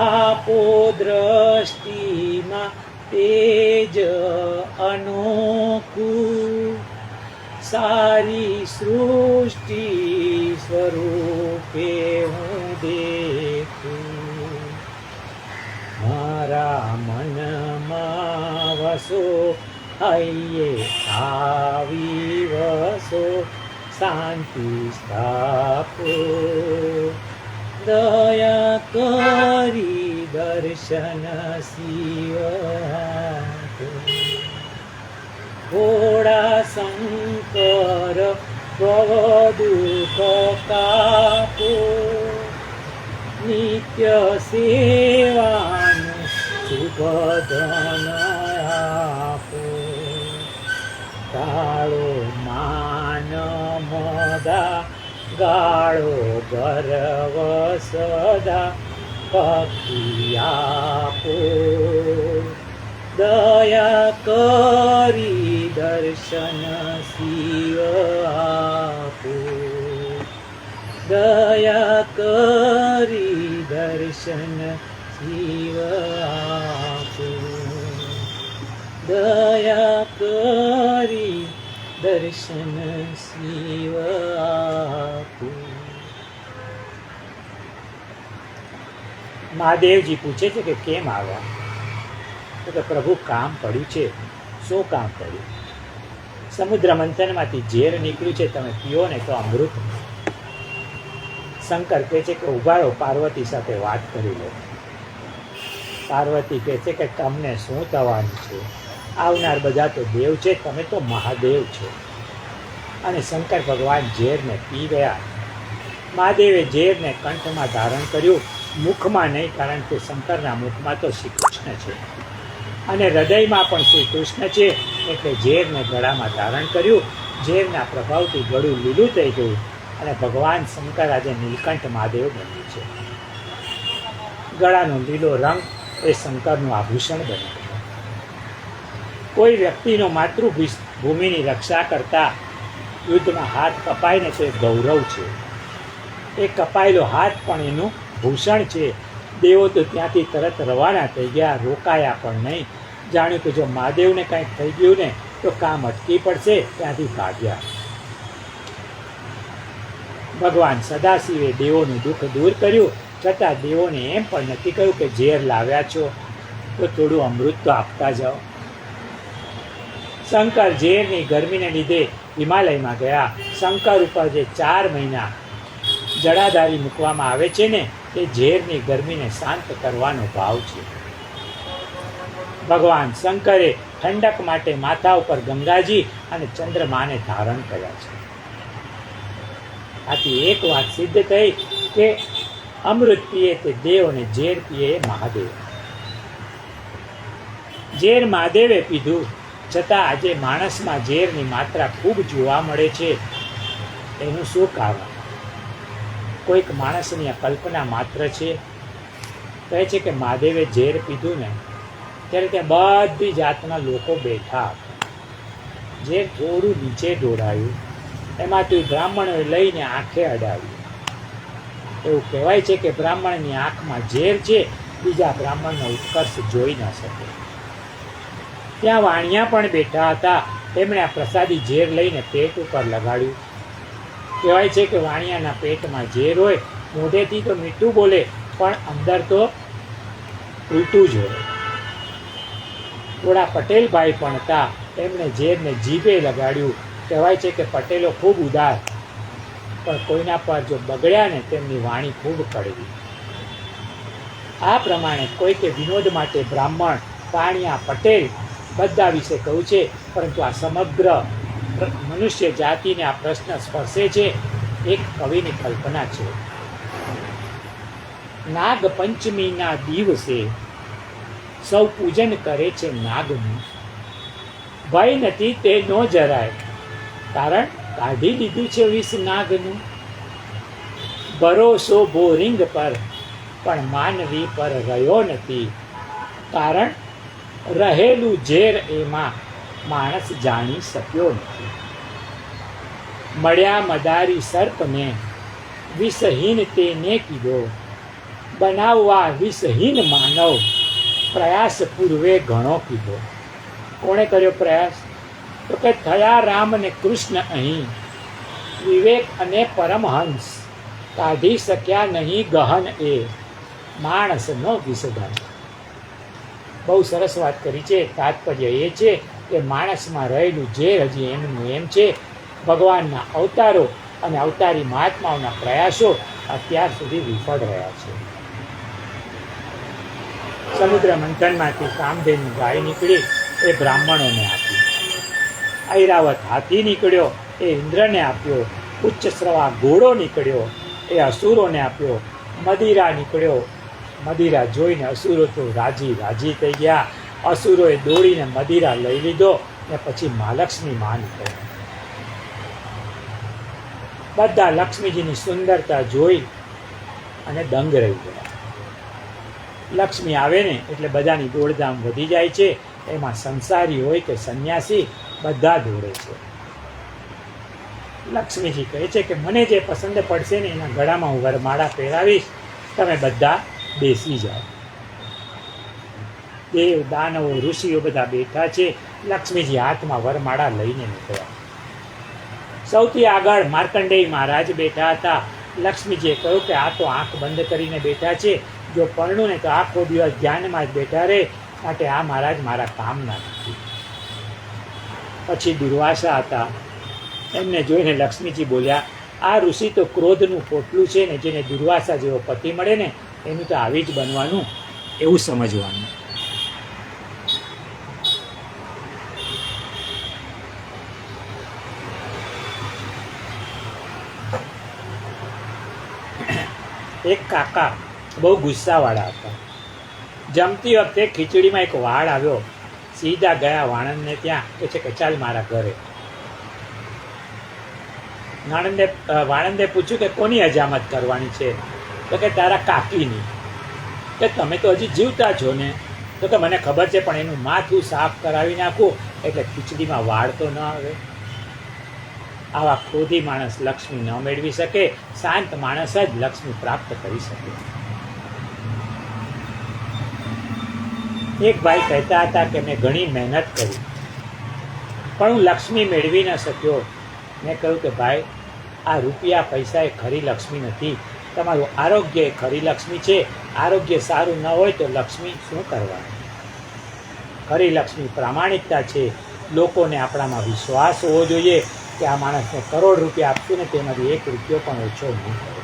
આપો દ્રષ્ટિમાં તેજ અનોખું, સારી સૃષ્ટિ સ્વરૂપે હું દેખું. મારા મનમાં વસો હૈયે આવી વસો, શાંતિ સ્થાપો, દયા કરી દર્શન શિવ આપો. ભોળા શંકર ભવ દુઃખ કાપો, નિત્ય સેવાનું શુભ ધન આપો. ગાળો માન મદા, ગાળો ગર્વ સદા, ભક્તિ આપો, દયા કરી દર્શન શિવ આપો, દયા કરી દર્શન શિવ આપો, દયા કરી દર્શન શિવ આપો. મહાદેવજી પૂછે છે કે કેમ આવ્યા? તો કે પ્રભુ કામ પડ્યું છે. શું કામ પડ્યું? સમુદ્ર મંથનમાંથી ઝેર નીકળ્યું છે, તમે પીઓ ને તો અમૃત. શંકર કહે છે કે ઉભા રહો, પાર્વતી સાથે વાત કરી લો. પાર્વતી કહે છે કે તમને શું થવાનું છે? આવનાર બધા તો દેવ છે, તમે તો મહાદેવ છો. અને શંકર ભગવાન ઝેરને પી ગયા. મહાદેવે ઝેરને કંઠમાં ધારણ કર્યું, મુખમાં નહીં, કારણ કે શંકરના મુખમાં તો શ્રી કૃષ્ણ છે. અને હૃદયમાં પણ શ્રી કૃષ્ણ છે, એટલે ઝેરને ગળામાં ધારણ કર્યું. ઝેરના પ્રભાવથી ગળું લીલું થઈ ગયું અને ભગવાન શંકર આજે નીલકંઠ મહાદેવ બન્યું છે. ગળાનો લીલો રંગ એ શંકરનું આભૂષણ બન્યું. કોઈ વ્યક્તિનો માતૃભૂમિની રક્ષા કરતા યુદ્ધમાં હાથ કપાય ને તો એ ગૌરવ છે. એ કપાયેલો હાથ પણ એનું ભૂષણ છે. દેવો તો ત્યાંથી તરત રવાના થઈ ગયા, રોકાયા પણ નહીં. જાણ્યું કે જો મહાદેવને કંઈક થઈ ગયું ને તો કામ અટકી પડશે, ત્યાંથી ભાગ્યા. ભગવાન સદાશિવે દેવોનું દુઃખ દૂર કર્યું, છતાં દેવોને એમ પણ નથી કહ્યું કે ઝેર લાવ્યા છો તો થોડું અમૃત તો આપતા જાઓ. શંકર ઝેરની ગરમીને લીધે હિમાલયમાં ગયા. શંકર ઉપર જે 4 મહિના જડાધારી મૂકવામાં આવે છે ને, એ ઝેરની ગરમીને શાંત કરવાનો ભાવ છે. ભગવાન શંકરે ઠંડક માટે માથા ઉપર ગંગાજી અને ચંદ્રમાને ધારણ કર્યા છે. આથી એક વાત સિદ્ધ થઈ કે અમૃત પીએ તે દેવ અને ઝેર પીએ એ મહાદેવ. ઝેર મહાદેવે પીધું, છતાં આજે માણસમાં ઝેરની માત્રા ખૂબ જોવા મળે છે. એનું શું કારણ? કોઈક માણસની આ કલ્પના માત્ર છે. કહે છે કે મહાદેવે ઝેર પીધું ને ત્યારે ત્યાં બધી જાતના લોકો બેઠા હતા. ઝેર થોડું નીચે ઢોળાયું, એમાંથી બ્રાહ્મણોએ લઈને આંખે અડાવ્યું. એવું કહેવાય છે કે બ્રાહ્મણની આંખમાં ઝેર છે, બીજા બ્રાહ્મણનો ઉત્કર્ષ જોઈ ન શકે. ત્યાં વાણિયા પણ બેઠા હતા. તેમણે આ પ્રસાદી ઝેર લઈને પેટ ઉપર લગાડ્યું. કહેવાય છે કે વાણિયાના પેટમાં ઝેર હોય, મોઢેથી તો મીઠું બોલે પણ અંદર તો ઉલટું જ હોય. થોડા પટેલભાઈ પણ હતા, એમણે ઝેરને જીભે લગાડ્યું. કહેવાય છે કે પટેલો ખૂબ ઉદાર, પણ કોઈના પર જો બગડ્યા ને તેમની વાણી ખૂબ કડવી. આ પ્રમાણે કોઈકે વિનોદ માટે બ્રાહ્મણ, વાણિયા, પટેલ બધા વિશે કહ્યું છે, પરંતુ આ સમગ્ર મનુષ્ય જાતિને આ પ્રશ્ન સ્પર્શે છે. એક કવિની કલ્પના છે. નાગ પંચમીના દિવસે સૌ પૂજન કરે છે નાગનું. ભય નથી તે નો જરાય, કારણ કાઢી દીધું છે વિષ નાગનું. ભરોસો બોરિંગ પર પણ માનવી પર રહ્યો નથી, કારણ રહેલું ઝેર એમાં માણસ જાણી શક્યો નથી. મળ્યા મદારી સર્પને વિષહીન તેને કીધો, બનાવવા વિષહીન માનવ પ્રયાસ પૂર્વે ઘણો કીધો. કોણે કર્યો પ્રયાસ? તો કે થયા રામ અને કૃષ્ણ અહીં, વિવેક અને પરમહંસ કાઢી શક્યા નહીં ગહન એ માણસનો વિષધન. બહુ સરસ વાત કરી છે. તાત્પર્ય એ છે કે માણસમાં રહેલું ઝેર હજી એમનું એમ છે. ભગવાનના અવતારો અને અવતારી મહાત્માઓના પ્રયાસો અત્યાર સુધી વિફળ રહ્યા છે. સમુદ્ર મંથનમાંથી કામધેનુ ગાય નીકળી, એ બ્રાહ્મણોને આપી. ઐરાવત હાથી નીકળ્યો, એ ઇન્દ્રને આપ્યો. ઉચ્ચ શ્રવા ઘોડો નીકળ્યો, એ અસુરોને આપ્યો. મદિરા નીકળ્યો, મદિરા જોઈને અસુરો તો રાજી થઈ ગયા. અસુરોએ દોડીને મદિરા લઈ લીધો ને પછી મહાલક્ષ્મી માં નીકળ્યા. બધા લક્ષ્મીજીની સુંદરતા જોઈ અને દંગ રહી ગયા. લક્ષ્મી આવે ને એટલે બધાની દોડધામ વધી જાય છે. એમાં સંસારી હોય કે સંન્યાસી, બધા દોડે છે. લક્ષ્મીજી કહે છે કે મને જે પસંદ પડશે ને એના ગળામાં હું વરમાળા પહેરાવીશ, તમે બધા બેસી જાઓ. દેવ, દાનવો, ઋષિઓ બધા બેઠા છે. લક્ષ્મીજી હાથમાં વરમાળા લઈને નીકળ્યા. સૌથી આગળ માર્કંડેય મહારાજ બેઠા હતા. લક્ષ્મીજીએ કહ્યું કે આ તો આંખ બંધ કરીને બેઠા છે, જો પરણું ને તો આખો દિવસ ધ્યાનમાં જ બેઠા રહે, માટે આ મહારાજ મારા કામના નથી. પછી દુર્વાસા હતા. એમને જોઈને લક્ષ્મીજી બોલ્યા, આ ઋષિ તો ક્રોધનું પોટલું છે ને, જેને દુર્વાસા જેવો પતિ મળે ને એનું તો આવી જ બનવાનું, એવું સમજવાનું. એક કાકા બહુ ગુસ્સાવાળા હતા. જમતી વખતે ખીચડીમાં એક વાળ આવ્યો સીધા ગયા વાણંદને ત્યાં, કે છે કે ચાલ મારા ઘરે. વાણંદે પૂછ્યું કે કોની હજામત કરવાની છે? તો કે તારા કાકીની. કે તમે તો હજી જીવતા છો ને? તો કે મને ખબર છે, પણ એનું માથું સાફ કરાવી નાખું એટલે ખીચડીમાં વાળ તો ન આવે. આવા ક્રોધી માણસ લક્ષ્મી ન મેળવી શકે, શાંત માણસ જ લક્ષ્મી પ્રાપ્ત કરી શકે. એક ભાઈ કહેતા હતા કે મેં ઘણી મહેનત કરી પણ હું લક્ષ્મી મેળવી ન શક્યો. મેં કહ્યું કે ભાઈ, આ રૂપિયા પૈસા એ ખરી લક્ષ્મી નથી, તમારું આરોગ્ય એ ખરી લક્ષ્મી છે. આરોગ્ય સારું ન હોય તો લક્ષ્મી શું કરવાનું? ખરી લક્ષ્મી પ્રામાણિકતા છે. લોકોને આપણામાં વિશ્વાસ હોવો જોઈએ કે આ માણસને કરોડ રૂપિયા આપશું ને તેમાંથી 1 રૂપિયો પણ ઓછો નહીં કરે.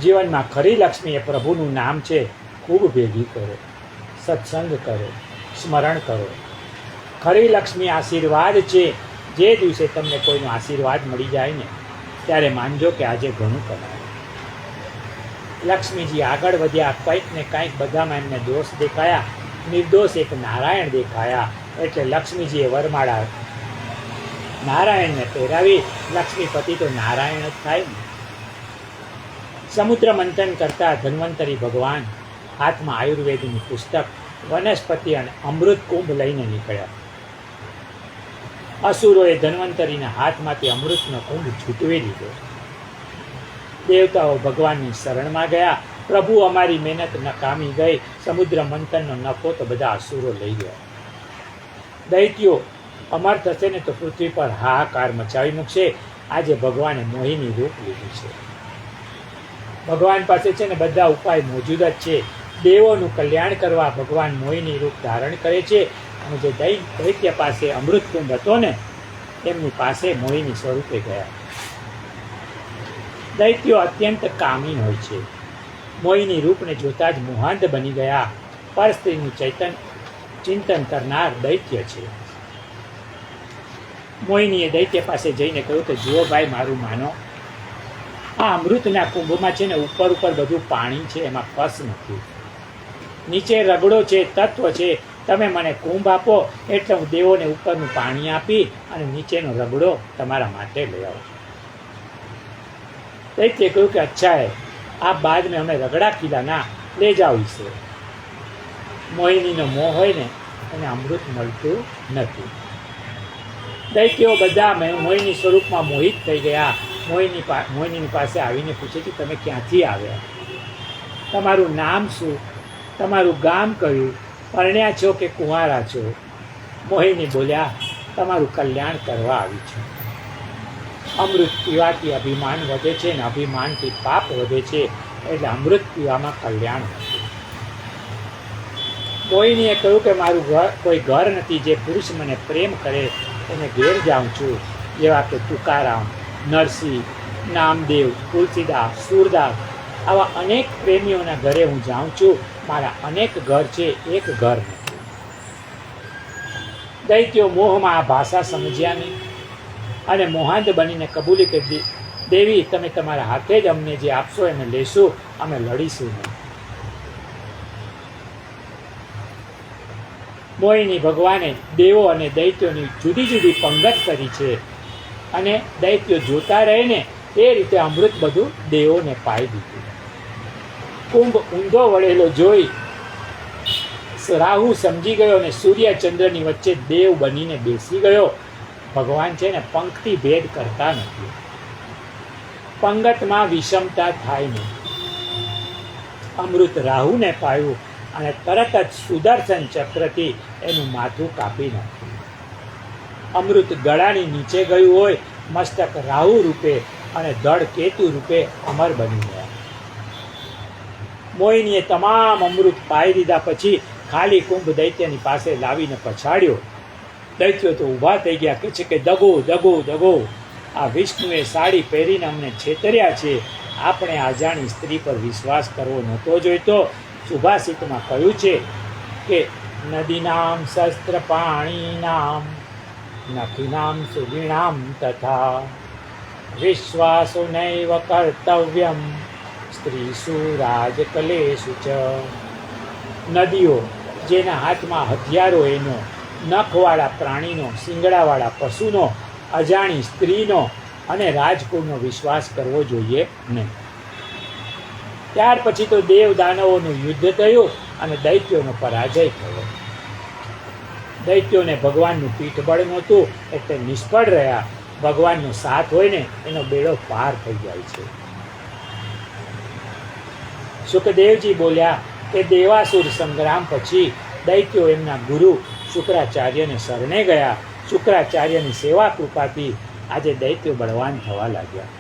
જીવનમાં ખરી લક્ષ્મી એ પ્રભુનું નામ છે. ખૂબ ભેગી કરો, સત્સંગ કરો, સ્મરણ કરો. ખરી લક્ષ્મી આશીર્વાદ છે. જે દિવસે તમને કોઈનો આશીર્વાદ મળી જાય ને ત્યારે માનજો કે આજે ઘણું કમાયું. લક્ષ્મીજી આગળ વધ્યા, કંઈક ને કંઈક બધામાં એમને દોષ દેખાયા. નિર્દોષ એક નારાયણ દેખાયા એટલે લક્ષ્મીજીએ વરમાળા નારાયણને પહેરાવી. લક્ષ્મીપતિ તો નારાયણ જ થાય ને. સમુદ્ર મંથન કરતા ધન્વંતરી ભગવાન હાથમાં આયુર્વેદનું પુસ્તક, વનસ્પતિ અને અમૃત કુંભ લઈને નીકળ્યા. અસુરોએ ધન્વંતરીના હાથમાંથી અમૃતનો કુંભ છૂટવી લીધો. દેવતાઓ ભગવાનની શરણમાં ગયા. પ્રભુ, અમારી મહેનત નકામી ગઈ. સમુદ્ર મંથનનો નફો તો બધા અસુરો લઈ ગયા. દૈત્યો અમર થશે ને તો પૃથ્વી પર હાહાકાર મચાવી મૂકશે. આજે ભગવાને મોહિની રૂપ લીધું છે. ભગવાન પાસે છે ને બધા ઉપાય મોજૂદ જ છે. દેવોનું કલ્યાણ કરવા ભગવાન મોહિની રૂપ ધારણ કરે છે. અને જે દૈત્ય પાસે અમૃતકુંભ હતો ને એમની પાસે મોહિની સ્વરૂપે ગયા. દૈત્યો અત્યંત કામી હોય છે. મોહિની રૂપને જોતા જ મોહાંત બની ગયા. પરસ્ત્રીનું ચિંતન કરનાર દૈત્ય છે. મોહિનીએ દૈત્ય પાસે જઈને કહ્યું કે જુઓ ભાઈ, મારું માનો, આ અમૃતના કુંભમાં છે ને ઉપર બધું પાણી છે, એમાં કસ નથી. નીચે રગડો છે, તત્વ છે. તમે મને કુંભ આપો એટલે હું દેવોને ઉપરનું પાણી આપી અને નીચેનો રગડો તમારા માટે લઈ આવું. દૈત્યે કહ્યું કે અચ્છા હે, आप बाद में हमें रगड़ा खिलाना, ले जाओ इसे. મોહિનીનો મોહ હોય ને એને અમૃત મળતું નથી. દૈત્યો બધા મોહિની સ્વરૂપમાં મોહિત થઈ ગયા. મોહિનીની પાસે આવીને પૂછે કે તમે ક્યાંથી આવ્યા? તમારું નામ શું? તમારું ગામ કયું? પરણ્યા છો કે કુંવારા છો? મોહિની બોલ્યા, તમારું કલ્યાણ કરવા આવી છું. અમૃત પીવાથી અભિમાન વધે છે ને અભિમાનથી પાપ વધે છે. એટલે અમૃત પીવામાં કલ્યાણ નથી. મોહિનીએ કહ્યું કે મારું કોઈ ઘર નથી. જે પુરુષ મને પ્રેમ કરે એને ઘેર જાઉં છું. જેવા કે તુકારામ, નરસિંહ, નામદેવ, તુલસીદાસ, સુરદાસ, આવા અનેક પ્રેમીઓના ઘરે હું જાઉં છું. મારા અનેક ઘર છે, એક ઘર નથી. દૈત્યો મોહમાં આ ભાષા સમજ્યા નહીં અને મોહાંત બનીને કબૂલી કરી, દેવી તમે તમારા હાથે જ અમને જે આપશો એને લેશું, અમે લડીશું નહીં. મોહિની ભગવાને દેવો અને દૈત્યોની જુદી જુદી પંગત કરી છે અને દૈત્યો જોતા રહે ને એ રીતે અમૃત બધું દેવોને પાઈ દીધું. કુંભ ઊંધો વળેલો જોઈ રાહુ સમજી ગયો અને સૂર્ય ચંદ્રની વચ્ચે દેવ બનીને બેસી ગયો. ભગવાન છે ને પંક્તિ ભેદ કરતા નથી. પંગતમાં વિષમતા થાય નહીં. અમૃત રાહુને પાયું અને તરત જ સુદર્શન ચક્રથી એનું માથું કાપી નાખ્યું. અમૃત ગળાની નીચે ગયું હોય, મસ્તક રાહુ રૂપે અને ધડ કેતુ રૂપે અમર બની ગયા. મોહિનીએ તમામ અમૃત પાઈ દીધા પછી ખાલી કુંભ દૈત્યની પાસે લાવીને પછાડ્યો. દૈત્યો તો ઊભા થઈ ગયા, કે છે કે દગો દગો દગો, આ વિષ્ણુએ સાડી પહેરીને અમને છેતર્યા છે. આપણે અજાણી સ્ત્રી પર વિશ્વાસ કરવો નહોતો જોઈતો. સુભાષિતમાં કહ્યું છે કે નદીનામ શસ્ત્ર પાણીનામ નખીનામ સુગીણામ તથા વિશ્વાસો નૈવ કર્તવ્યમ સ્ત્રીસુ રાજકલેશુ ચ. નદીઓ જેના હાથમાં હથિયારો એનો, નખવાળા પ્રાણીનો, શિંગડાવાળા પશુનો, અજાણી સ્ત્રીનો અને રાજકુળનો વિશ્વાસ કરવો જોઈએ નહીં. ત્યાર પછી તો દેવ દાનવોનું યુદ્ધ થયું અને દૈત્યોનો પરાજય થયો. દૈત્યોને ભગવાનનું પીઠબળ નહોતું એટલે નિષ્ફળ રહ્યા. ભગવાનનો સાથ હોય ને એનો બેડો પાર થઈ જાય છે. સુખદેવજી બોલ્યા કે દેવાસુર સંગ્રામ પછી દૈત્યો એમના ગુરુ શુક્રાચાર્યને શરણે ગયા. શુક્રાચાર્યની સેવા કૃપાથી આજે દૈત્યો બળવાન થવા લાગ્યા.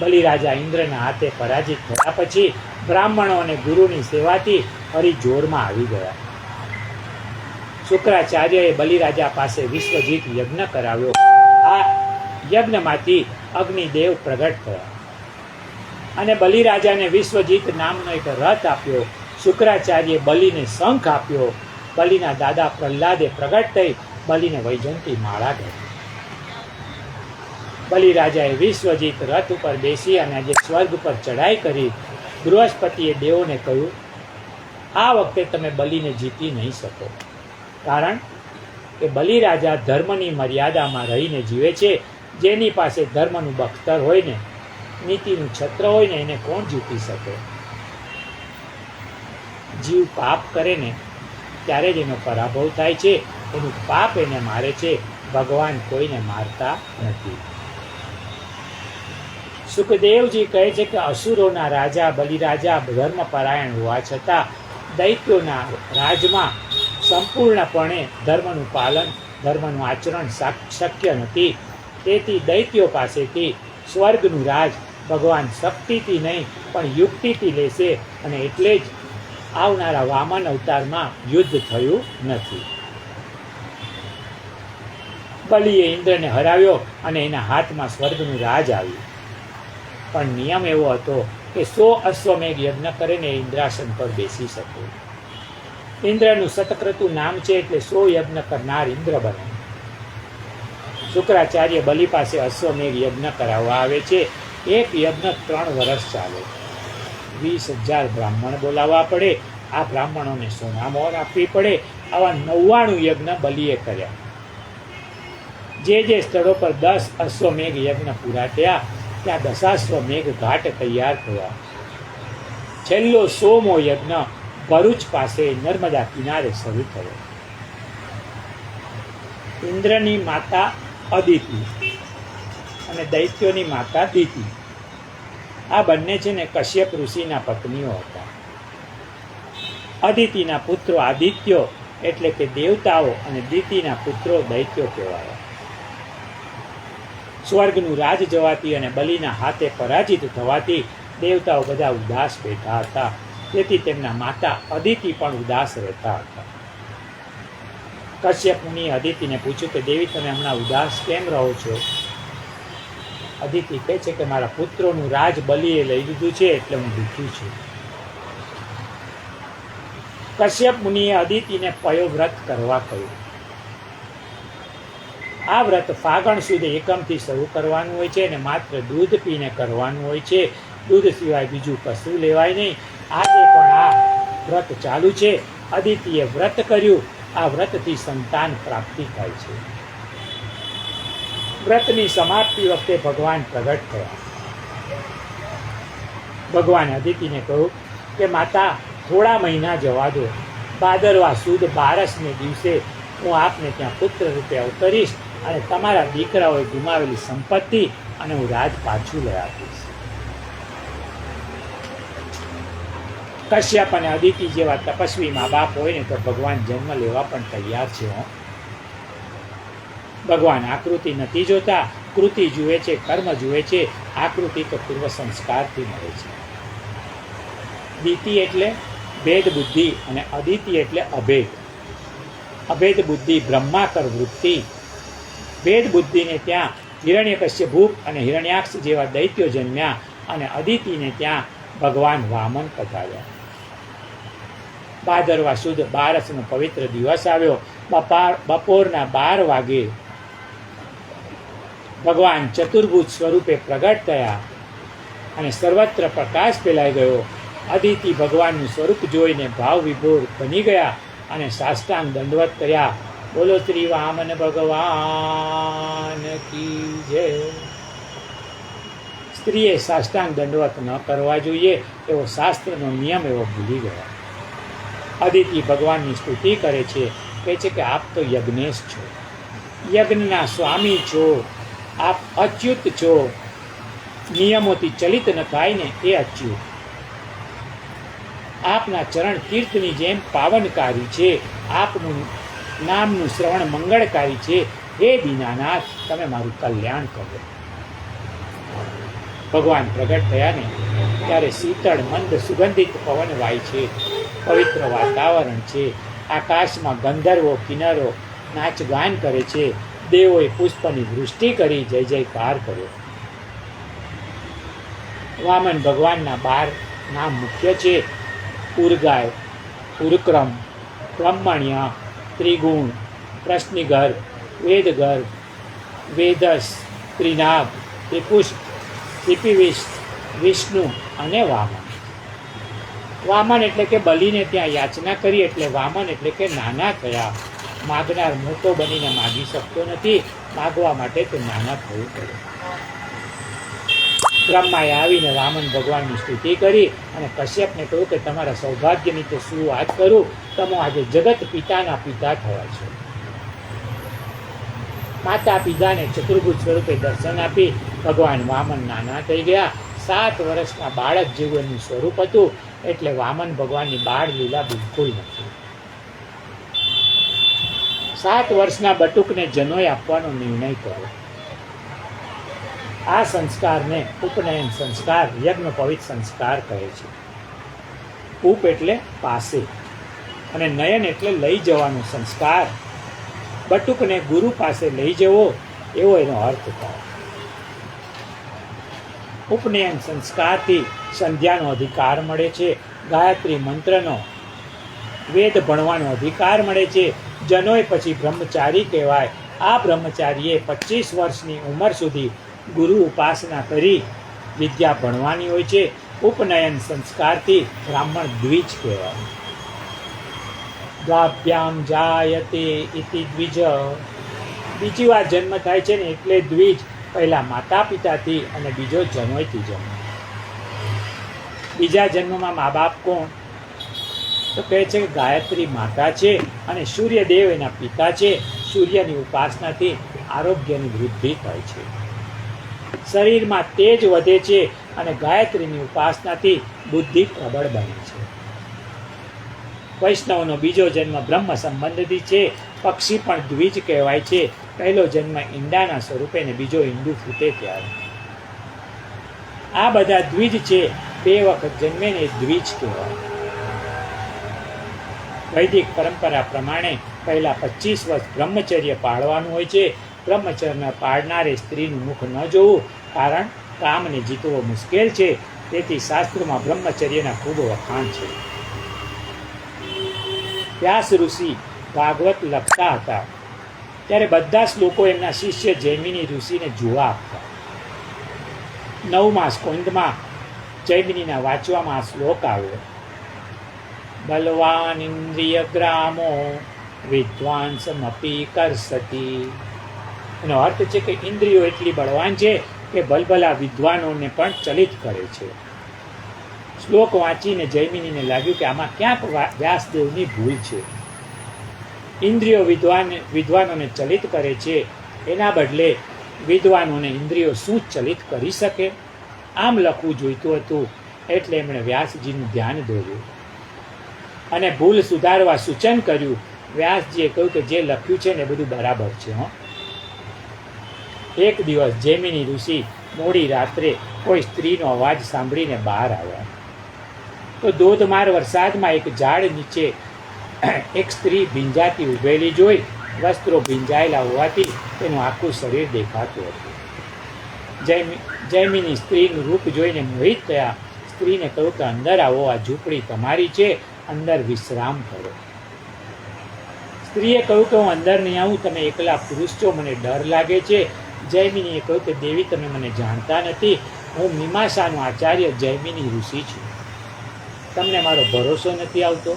બલિરાજા ઇન્દ્રના હાથે પરાજિત થયા પછી બ્રાહ્મણો અને ગુરુની સેવાથી ફરી જોરમાં આવી ગયા. શુક્રાચાર્યએ બલિરાજા પાસે વિશ્વજીત યજ્ઞ કરાવ્યો. આ યજ્ઞમાંથી અગ્નિદેવ પ્રગટ થયા અને બલિરાજાને વિશ્વજીત નામનો એક રથ આપ્યો. શુક્રાચાર્યે બલિને શંખ આપ્યો. બલિના દાદા પ્રહલાદે પ્રગટ થઈ બલિને વૈજયંતી માળા ગઈ. બલિરાજાએ વિશ્વજીત રથ ઉપર બેસી અને આજે સ્વર્ગ પર ચઢાઈ કરી. બૃહસ્પતિએ દેવોને કહ્યું, આ વખતે તમે બલિને જીતી નહીં શકો, કારણ કે બલિરાજા ધર્મની મર્યાદામાં રહીને જીવે છે. જેની પાસે ધર્મનું બખ્તર હોય ને, નીતિનું છત્ર હોય ને, એને કોણ જીતી શકે? જીવ પાપ કરે ને ત્યારે જ એનો પરાભવ થાય છે. એનું પાપ એને મારે છે. ભગવાન કોઈને મારતા નથી. સુખદેવજી કહે છે કે અસુરોના રાજા બલિરાજા ધર્મપરાયણ હોવા છતાં દૈત્યોના રાજમાં સંપૂર્ણપણે ધર્મનું પાલન, ધર્મનું આચરણ શક્ય નથી. તેથી દૈત્યો પાસેથી સ્વર્ગનું રાજ ભગવાન શક્તિથી નહીં પણ યુક્તિથી લેશે અને એટલે જ આવનારા વામન અવતારમાં યુદ્ધ થયું નથી. બલિએ ઇન્દ્રને હરાવ્યો અને એના હાથમાં સ્વર્ગનું રાજ આવ્યું. પણ નિયમ એવો હતો કે 100 અશ્વમેઘ યજ્ઞ કરે ને ઇન્દ્રાસન પર બેસી શકે. ઇન્દ્રનું સતક્રતુ નામ છે એટલે 100 યજ્ઞ કરનાર ઇન્દ્ર બને. શુક્રાચાર્ય બલિ પાસે અશ્વમેઘ યજ્ઞ કરાવવા આવે છે. એક યજ્ઞ 3 વર્ષ ચાલે. 20,000 બ્રાહ્મણ બોલાવવા પડે. આ બ્રાહ્મણોને સોના મોહર આપવી પડે. આવા 99 યજ્ઞ બલિએ કર્યા. જે સ્થળો પર 10 અશ્વમેઘ યજ્ઞ પૂરા થયા ત્યાં દશાશ્વમેઘ ઘાટ તૈયાર થયા. છેલ્લો 100મો યજ્ઞ ભરૂચ પાસે નર્મદા કિનારે શરૂ થયો. ઇન્દ્રની માતા અદિતિ અને દૈત્યોની માતા દિતિ, આ બંને છે ને કશ્યપ ઋષિના પત્નીઓ હતા. અદિતિના પુત્રો આદિત્યો એટલે કે દેવતાઓ અને દિતિના પુત્રો દૈત્યો કહેવાયા. સ્વર્ગનું રાજ જવાથી અને બલિના હાથે પરાજિત થવાથી દેવતાઓ બધા ઉદાસ બેઠા હતા. તેથી તેમના માતા અદિતિ પણ ઉદાસ રહેતા હતા. કશ્યપ મુનિએ અદિતિને પૂછ્યું કે દેવી, તમે હમણાં ઉદાસ કેમ રહો છો? અદિતિ કહે છે કે મારા પુત્રોનું રાજ બલિએ લઈ લીધું છે એટલે હું દુઃખી છું. કશ્યપ મુનિએ અદિતિને પયોવ્રત કરવા કહ્યું. આ વ્રત ફાગણ સુદ એકમથી શરૂ કરવાનું હોય છે અને માત્ર દૂધ પીને કરવાનું હોય છે. દૂધ સિવાય બીજું કશું લેવાય નહીં. આજે પણ આ વ્રત ચાલુ છે. અદિતિએ વ્રત કર્યું. આ વ્રતથી સંતાન પ્રાપ્તિ થાય છે. વ્રતની સમાપ્તિ વખતે ભગવાન પ્રગટ થયા. ભગવાને અદિતિને કહ્યું કે માતા, થોડા મહિના જવા દો. ભાદરવા સુદ 12ને દિવસે હું આપને ત્યાં પુત્ર રૂપે અવતરીશ અને તમારા દીકરાઓએ ગુમાવેલી સંપત્તિ અને હું રાજ પાછું લઈ આપીશ. કશ્યપ અને અદિતિ જેવા તપસ્વી મા બાપ હોય ને તો ભગવાન જન્મ લેવા પણ તૈયાર છે. ભગવાન આકૃતિ નથી જોતા, કૃતિ જુએ છે, કર્મ જુએ છે. આકૃતિ તો પૂર્વ સંસ્કારથી મળે છે. દિતિ એટલે ભેદ બુદ્ધિ અને અદિતિ એટલે અભેદ. અભેદ બુદ્ધિ બ્રહ્માકર વૃત્તિ. ભેદ બુદ્ધિને ત્યાં હિરણ્યકશ્યપ અને હિરણ્યાક્ષ જેવા દૈત્યો જન્મ્યા અને અદિતિને ત્યાં ભગવાન વામન પધાર્યા. ભાદરવા સુદ 12નો પવિત્ર દિવસ આવ્યો. બપોરના 12 વાગે ભગવાન ચતુર્ભુજ સ્વરૂપે પ્રગટ થયા અને સર્વત્ર પ્રકાશ ફેલાઈ ગયો. અદિતિ ભગવાનનું સ્વરૂપ જોઈને ભાવ વિભોર બની ગયા અને સાષ્ટાંગ દંડવત કર્યા. બોલો શ્રી વામન ભગવાન કી જય. સ્ત્રીએ સાષ્ટાંગ દંડવત ન કરવા જોઈએ એવો શાસ્ત્રનો નિયમ એવો ભૂલી ગયા. અદિતિ ભગવાનની સ્તુતિ કરે છે, કહે છે કે આપ તો યજ્ઞેશ છો, યજ્ઞના સ્વામી છો, આપ અચ્યુત છો. નિયમોથી ચલિત ન થાય ને એ અચ્યુત. આપના ચરણ તીર્થની જેમ પાવનકારી છે, આપનું નામનું શ્રવણ મંગળકારી છે. હે દીનાનાથ, તમે મારું કલ્યાણ કરો. ભગવાન પ્રગટ થયા ને ત્યારે શીતળ મંદ સુગંધિત પવન વાય છે, પવિત્ર વાતાવરણ છે. આકાશમાં ગંધર્વો કિન્નરો નાચ ગાન કરે છે. દેવોએ પુષ્પની વૃષ્ટિ કરી જય જયકાર કર્યો. વામન ભગવાનના 12 નામ મુખ્ય છે: ઉર્ગાય, ઉર્ક્રમ, બ્રહ્મણ્ય, ત્રિગુણ, પ્રશ્નિગર્ભ, વેદગર્ભ, વેદસ, ત્રિનાભ, ત્રિપુષ્પ, ત્રિપિવિષ્ટ, વિષ્ણુ અને વામન. વામન એટલે કે બલિને ત્યાં યાચના કરી, એટલે વામન એટલે કે નાના થયા. માગનાર મોટો બનીને માગી શકતો નથી, માગવા માટે તે નાના થવું પડે. બ્રહ્માએ આવીને વામન ભગવાનની સ્તુતિ કરી અને કશ્યપને કહ્યું કે તમારા સૌભાગ્યની તો શું વાત કરું, તમે આજે જગત પિતાના પિતા થયા છો. માતા પિતાને ચતુર્ભુજ સ્વરૂપે દર્શન આપી ભગવાન વામન નાના થઈ ગયા. 7 વર્ષના બાળક જેવું એનું સ્વરૂપ હતું, એટલે વામન ભગવાનની બાળ લીલા બિલકુલ નથી. 7 વર્ષના બટુકને જનોય આપવાનો નિર્ણય કર્યો. આ સંસ્કારને ઉપનયન સંસ્કાર, યજ્ઞોપવિત સંસ્કાર કહે છે. ઉપ એટલે પાસે અને નયન એટલે લઈ જવાનો સંસ્કાર. બટુકને ગુરુ પાસે લઈ જવો એવો એનો અર્થ થાય. ઉપનયન સંસ્કારથી સંધ્યાનો અધિકાર મળે છે, ગાયત્રી મંત્રનો, વેદ ભણવાનો અધિકાર મળે છે. જનોય પછી બ્રહ્મચારી કહેવાય. આ બ્રહ્મચારીએ 25 વર્ષની ઉંમર સુધી ગુરુ ઉપાસના કરી વિદ્યા ભણવાની હોય છે. ઉપનયન સંસ્કારથી બ્રાહ્મણ દ્વિજ કહેવાય. દ્વાભ્યામ જાયતે ઇતિ દ્વિજ. બીજી વાર જન્મ થાય છે ને એટલે દ્વિજ. પહેલા માતા પિતાથી અને બીજો જનોયથી જન્મ. બીજા જન્મમાં મા બાપ કોણ? તો કહે છે કે ગાયત્રી માતા છે અને સૂર્યદેવ એના પિતા છે. સૂર્યની ઉપાસનાથી આરોગ્યની વૃદ્ધિ થાય છે, શરીરમાં તેજ વધે છે અને ગાયત્રીની ઉપાસનાથી બુદ્ધિ પ્રબળ બને છે. વૈષ્ણવનો બીજો જન્મ બ્રહ્મ સંબંધથી છે. પક્ષી પણ દ્વિજ કહેવાય છે. પહેલો જન્મ ઈંડાના સ્વરૂપે ને બીજો ઈંડું ફૂટે ત્યારે. આ બધા દ્વિજ છે. 2 વખત જન્મે ને દ્વિજ કહેવાય. વૈદિક પરંપરા પ્રમાણે પહેલા 25 વર્ષ બ્રહ્મચર્ય પાળવાનું હોય છે. બ્રહ્મચર્ય પાળનારે સ્ત્રીનું મુખ ન જોવું, કારણ કામને જીતવો મુશ્કેલ છે. તેથી શાસ્ત્રોમાં બ્રહ્મચર્યના ખૂબ વખાણ છે. વ્યાસ ઋષિ ભાગવત લખતા હતા ત્યારે બધા શ્લોકો એમના શિષ્ય જૈમિની ઋષિને જોવા આપતા. 9મા સ્કંદમાં જૈમિનીના વાંચવામાં આ શ્લોક આવ્યો: બલવાન ઇન્દ્રિય ગ્રામો વિદ્વાંસમપી કરસતી. એનો અર્થ છે કે ઇન્દ્રિયો એટલી બળવાન છે કે ભલભલા વિદ્વાનોને પણ ચલિત કરે છે. શ્લોક વાંચીને જૈમિનીને લાગ્યું કે આમાં ક્યાંક વ્યાસદેવની ભૂલ છે. ઇન્દ્રિયો વિદ્વાનોને ચલિત કરે છે, એના બદલે વિદ્વાનોને ઇન્દ્રિયો શું ચલિત કરી શકે? આમ લખવું જોઈતું હતું. એટલે એમણે વ્યાસજીનું ધ્યાન દોર્યું અને ભૂલ સુધારવા સૂચન કર્યું. વ્યાસજીએ કહ્યું કે જે લખ્યું છે ને એ બધું બરાબર છે. એક દિવસ જૈમિની ઋષિ મોડી રાત્રે કોઈ સ્ત્રીનો અવાજ સાંભળીને બહાર આવ્યા. તો ધોધમાર વરસાદમાં એક ઝાડ નીચે એક સ્ત્રી ભીંજાતી ઊભેલી જોઈ. વસ્ત્રો ભીંજાયેલા હોવાથી તેનું આખું શરીર દેખાતું હતું. જૈમિની સ્ત્રીનું રૂપ જોઈને મોહિત થયા. સ્ત્રીને કહ્યું કે અંદર આવો, આ ઝૂંપડી તમારી છે, અંદર વિશ્રામ કરો. સ્ત્રીએ કહ્યું કે હું અંદર નહીં આવું, તમે એકલા પુરુષ છો, મને ડર લાગે છે. જૈમિનીએ કહ્યું કે દેવી, તમે મને જાણતા નથી, હું મીમાંસાનો આચાર્ય જૈમિની ઋષિ છું. તમને મારો ભરોસો નથી આવતો?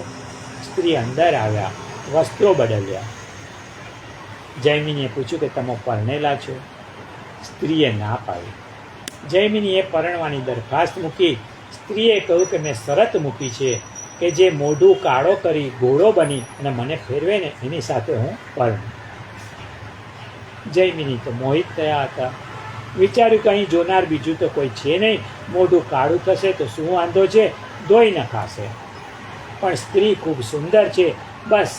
સ્ત્રી અંદર આવ્યા, વસ્ત્રો બદલ્યા. જૈમિનીએ પૂછ્યું કે તમે પરણેલા છો? સ્ત્રીએ ના પાડી. જૈમિનીએ પરણવાની દરખાસ્ત મૂકી. સ્ત્રીએ કહ્યું કે મેં શરત મૂકી છે કે જે મોઢું કાળો કરી ઘોડો બની અને મને ફેરવે ને એની સાથે હું પરણું. જૈમિની તો મોહિત થયા હતા. વિચાર્યું કે અહીં જોનાર બીજું તો કોઈ છે નહીં, મોઢું કાળું થશે તો શું વાંધો છે, ધોઈ નખાશે. પણ સ્ત્રી ખૂબ સુંદર છે. બસ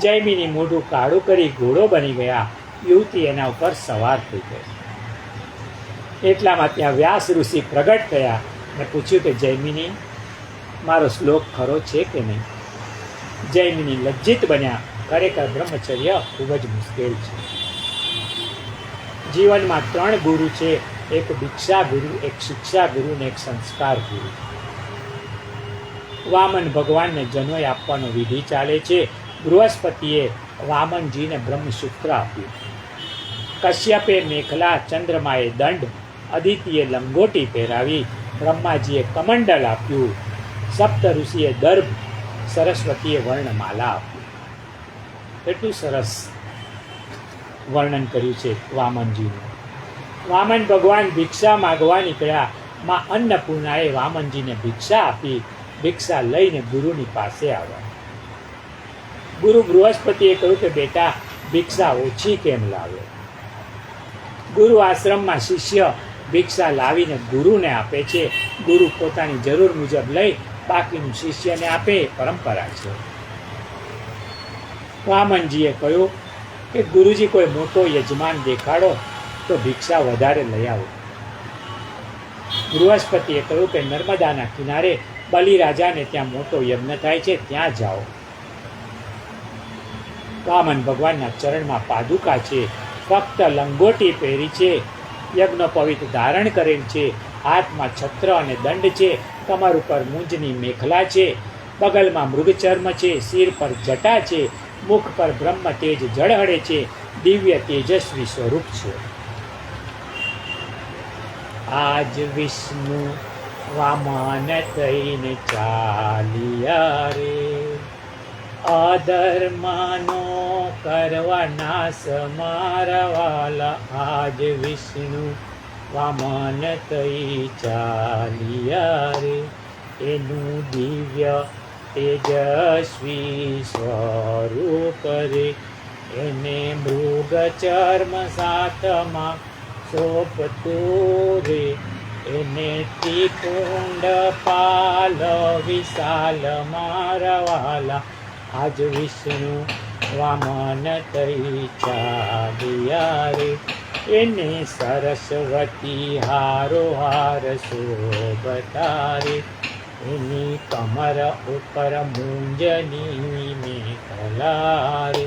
જૈમિની મોઢું કાળું કરી ઘોડો બની ગયા. યુવતી એના ઉપર સવાર થઈ ગઈ. એટલામાં ત્યાં વ્યાસ ઋષિ પ્રગટ થયા અને પૂછ્યું કે જૈમિની, મારો શ્લોક ખરો છે કે નહીં? જૈમિની લજ્જિત બન્યા. ખરેખર બ્રહ્મચર્ય ખૂબ જ મુશ્કેલ છે. જીવનમાં 3 ગુરુ છે, એક દીક્ષા ગુરુ, એક શિક્ષા ગુરુ અને એક સંસ્કાર ગુરુ. વામન ભગવાનને જનોય આપવાનો વિધિ ચાલે છે. બૃહસ્પતિએ વામનજીને બ્રહ્મસૂત્ર આપ્યું. કશ્યપે મેખલા, ચંદ્રમાએ દંડ, અદિતિએ લંગોટી પહેરાવી, બ્રહ્માજીએ કમંડલ આપ્યું, સપ્ત ઋષિએ દર્ભ, સરસ્વતીએ વર્ણમાલા આપ્યું. એટલું સરસ વર્ણન કર્યું છે વામનજીનું. વામન ભગવાન ભિક્ષા માગવા નીકળ્યા. માં અન્નપૂર્ણાએ વામનજીને ભિક્ષા આપી. ભિક્ષા લઈને ગુરુની પાસે આવ્યા. ગુરુ બૃહસ્પતિએ કહ્યું કે બેટા, ભિક્ષા ઓછી કેમ લાવ્યો? ગુરુ આશ્રમમાં શિષ્ય ભિક્ષા લાવીને ગુરુને આપે છે. ગુરુ પોતાની જરૂર મુજબ લઈ બાકીનું શિષ્યને આપે, પરંપરા છે. વામનજીએ કહ્યું કે ગુરુજી કોઈ મોટો યજમાન દેખાડો તો ભિક્ષા વધારે લઈ આવો. બૃહસ્પતિએ કહ્યું કે નર્મદાના કિનારે બલિરાજાને ત્યાં મોટો યજ્ઞ થાય છે, ત્યાં જાઓ. વામન ભગવાનના ચરણમાં પાદુકા છે, ફક્ત લંગોટી પહેરી છે, યજ્ઞોપવિત ધારણ કરેલ છે, હાથમાં છત્ર અને દંડ છે, કમર ઉપર મૂંજની મેખલા છે, બગલમાં મૃગચર્મ છે, શિર પર જટા છે, મુખ પર બ્રહ્મ તેજ ઝળહળે છે, દિવ્ય તેજસ્વી સ્વરૂપ છે. આજ વિષ્ણુ વામન થઈને ચાલ્યા રે, અધર્મનો કરવા નાશ મારા વાલા. આજ વિષ્ણુ વામન થઈ ચાલ્યા રે, એનું દિવ્ય તેજસ્વી સ્વરૂપ રે, એને મૃગ ચર્મ સાથમાં સોંપતું રે, એને ત્રિકુંડ પાલ વિશાલ મારા વાલા. આજ વિષ્ણુ વામન થઈ ચાલ્યા રે, એને સરસ્વતી હારો હાર શોભતા રે, એની કમર ઉપર મૂંજની મેખલા રે,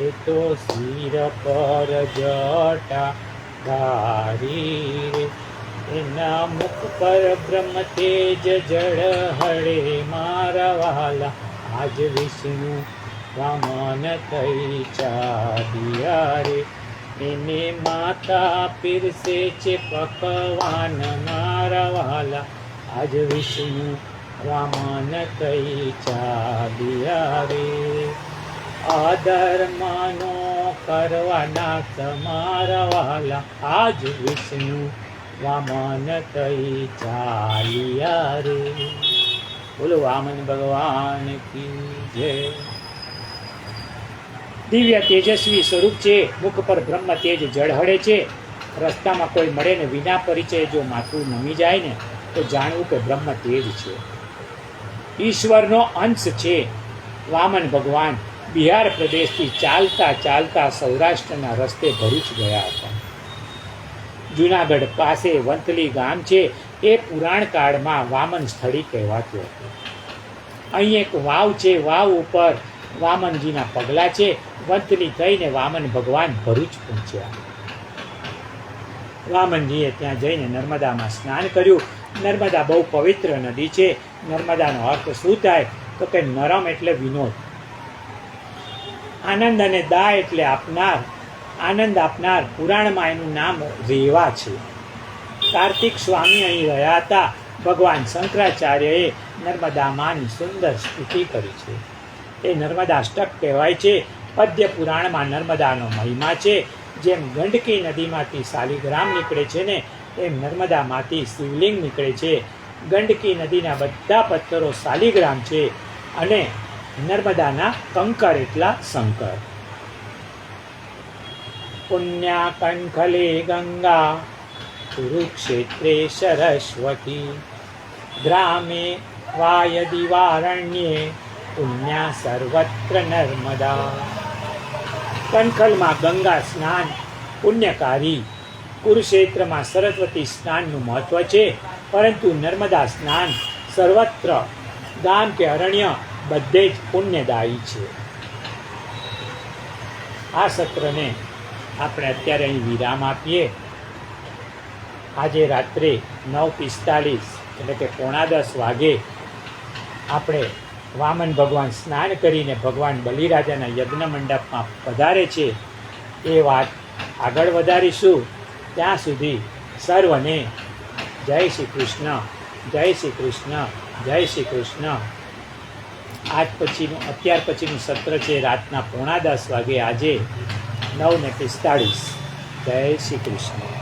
એ તો શિર પર જટા ધારી રે, એના મુખ પર બ્રહ્મ તેજ ઝળહળે મારા વાલા. આજ વિષ્ણુ વામન થઈ ચાલ્યા રે, એને માતા પીરસે છે પકવાન મારા વાલા. આજ વિષ્ણુ વામન થઈ ચાલ્યા રે, અધર્મનો કરવાના તમારા વાલા. આજ વિષ્ણુ વામન થઈ ચાલ્યા રે. બોલો વામન ભગવાન કી જય. દિવ્ય તેજસ્વી સ્વરૂપ છે, મુખ પર બ્રહ્મ તેજ ઝળહળે છે. રસ્તામાં કોઈ મળે ને વિના પરિચય જો માથું નમી જાય ને તો જાણવું કે બ્રહ્મ તેજ છે, ઈશ્વરનો અંશ છે. વામન ભગવાન બિહાર પ્રદેશથી ચાલતા ચાલતા સૌરાષ્ટ્રના રસ્તે ભરૂચ ગયા હતા. જુનાગઢ પાસે વંથલી ગામ છે, એ પુરાણ કાળમાં વામન સ્થળી કહેવાતું હતું. અહીં એક વાવ છે, વાવ ઉપર વામનજીના પગલા છે. વંથલી થઈને વામન ભગવાન ભરૂચ પહોંચ્યા. વામનજીએ ત્યાં જઈને નર્મદામાં સ્નાન કર્યું. નર્મદા બહુ પવિત્ર નદી છે. નર્મદાનો અર્થ શું થાય તો કે નરમ એટલે વિનોદ, આનંદ અને દા એટલે આપનાર, આનંદ આપનાર. પુરાણમાં એનું નામ રેવા છે. કાર્તિક સ્વામી અહીં રહ્યા હતા. ભગવાન શંકરાચાર્યએ નર્મદા માની સુંદર સ્તુતિ કરી છે. એ નર્મદાષ્ટક કહેવાય છે. પદ્ય પુરાણમાં નર્મદાનો મહિમા છે. જેમ ગંડકી નદીમાંથી શાલિગ્રામ નીકળે છે ને એમ નર્મદામાંથી શિવલિંગ નીકળે છે. ગંડકી નદીના બધા પથ્થરો શાલિગ્રામ છે અને નર્મદાના કંકર એટલા શંકર. પુણ્યા કંખલે ગંગા કુરુક્ષેત્રે સરસ્વતી ગ્રામે વાયદિવારણ્યે પુણ્યા સર્વત્ર નર્મદા. કંખલમાં ગંગા સ્નાન પુણ્યકારી, કુરુક્ષેત્રમાં સરસ્વતી સ્નાનનું મહત્વ છે, પરંતુ નર્મદા સ્નાન સર્વત્ર ગામ કે અરણ્ય બધે જ પુણ્યદાયી છે. આ સત્રને આપણે અત્યારે અહીં વિરામ આપીએ. આજે રાત્રે 9:45 એટલે કે 9:45 વાગે આપણે વામન ભગવાન સ્નાન કરીને ભગવાન બલિરાજાના યજ્ઞ મંડપમાં પધારે છે એ વાત આગળ વધારીશું. ત્યાં સુધી સર્વને જય શ્રી કૃષ્ણ, જય શ્રી કૃષ્ણ, જય શ્રી કૃષ્ણ. અત્યાર પછીનું સત્ર છે રાતના 9:45 વાગે, આજે 9:45. જય શ્રી કૃષ્ણ.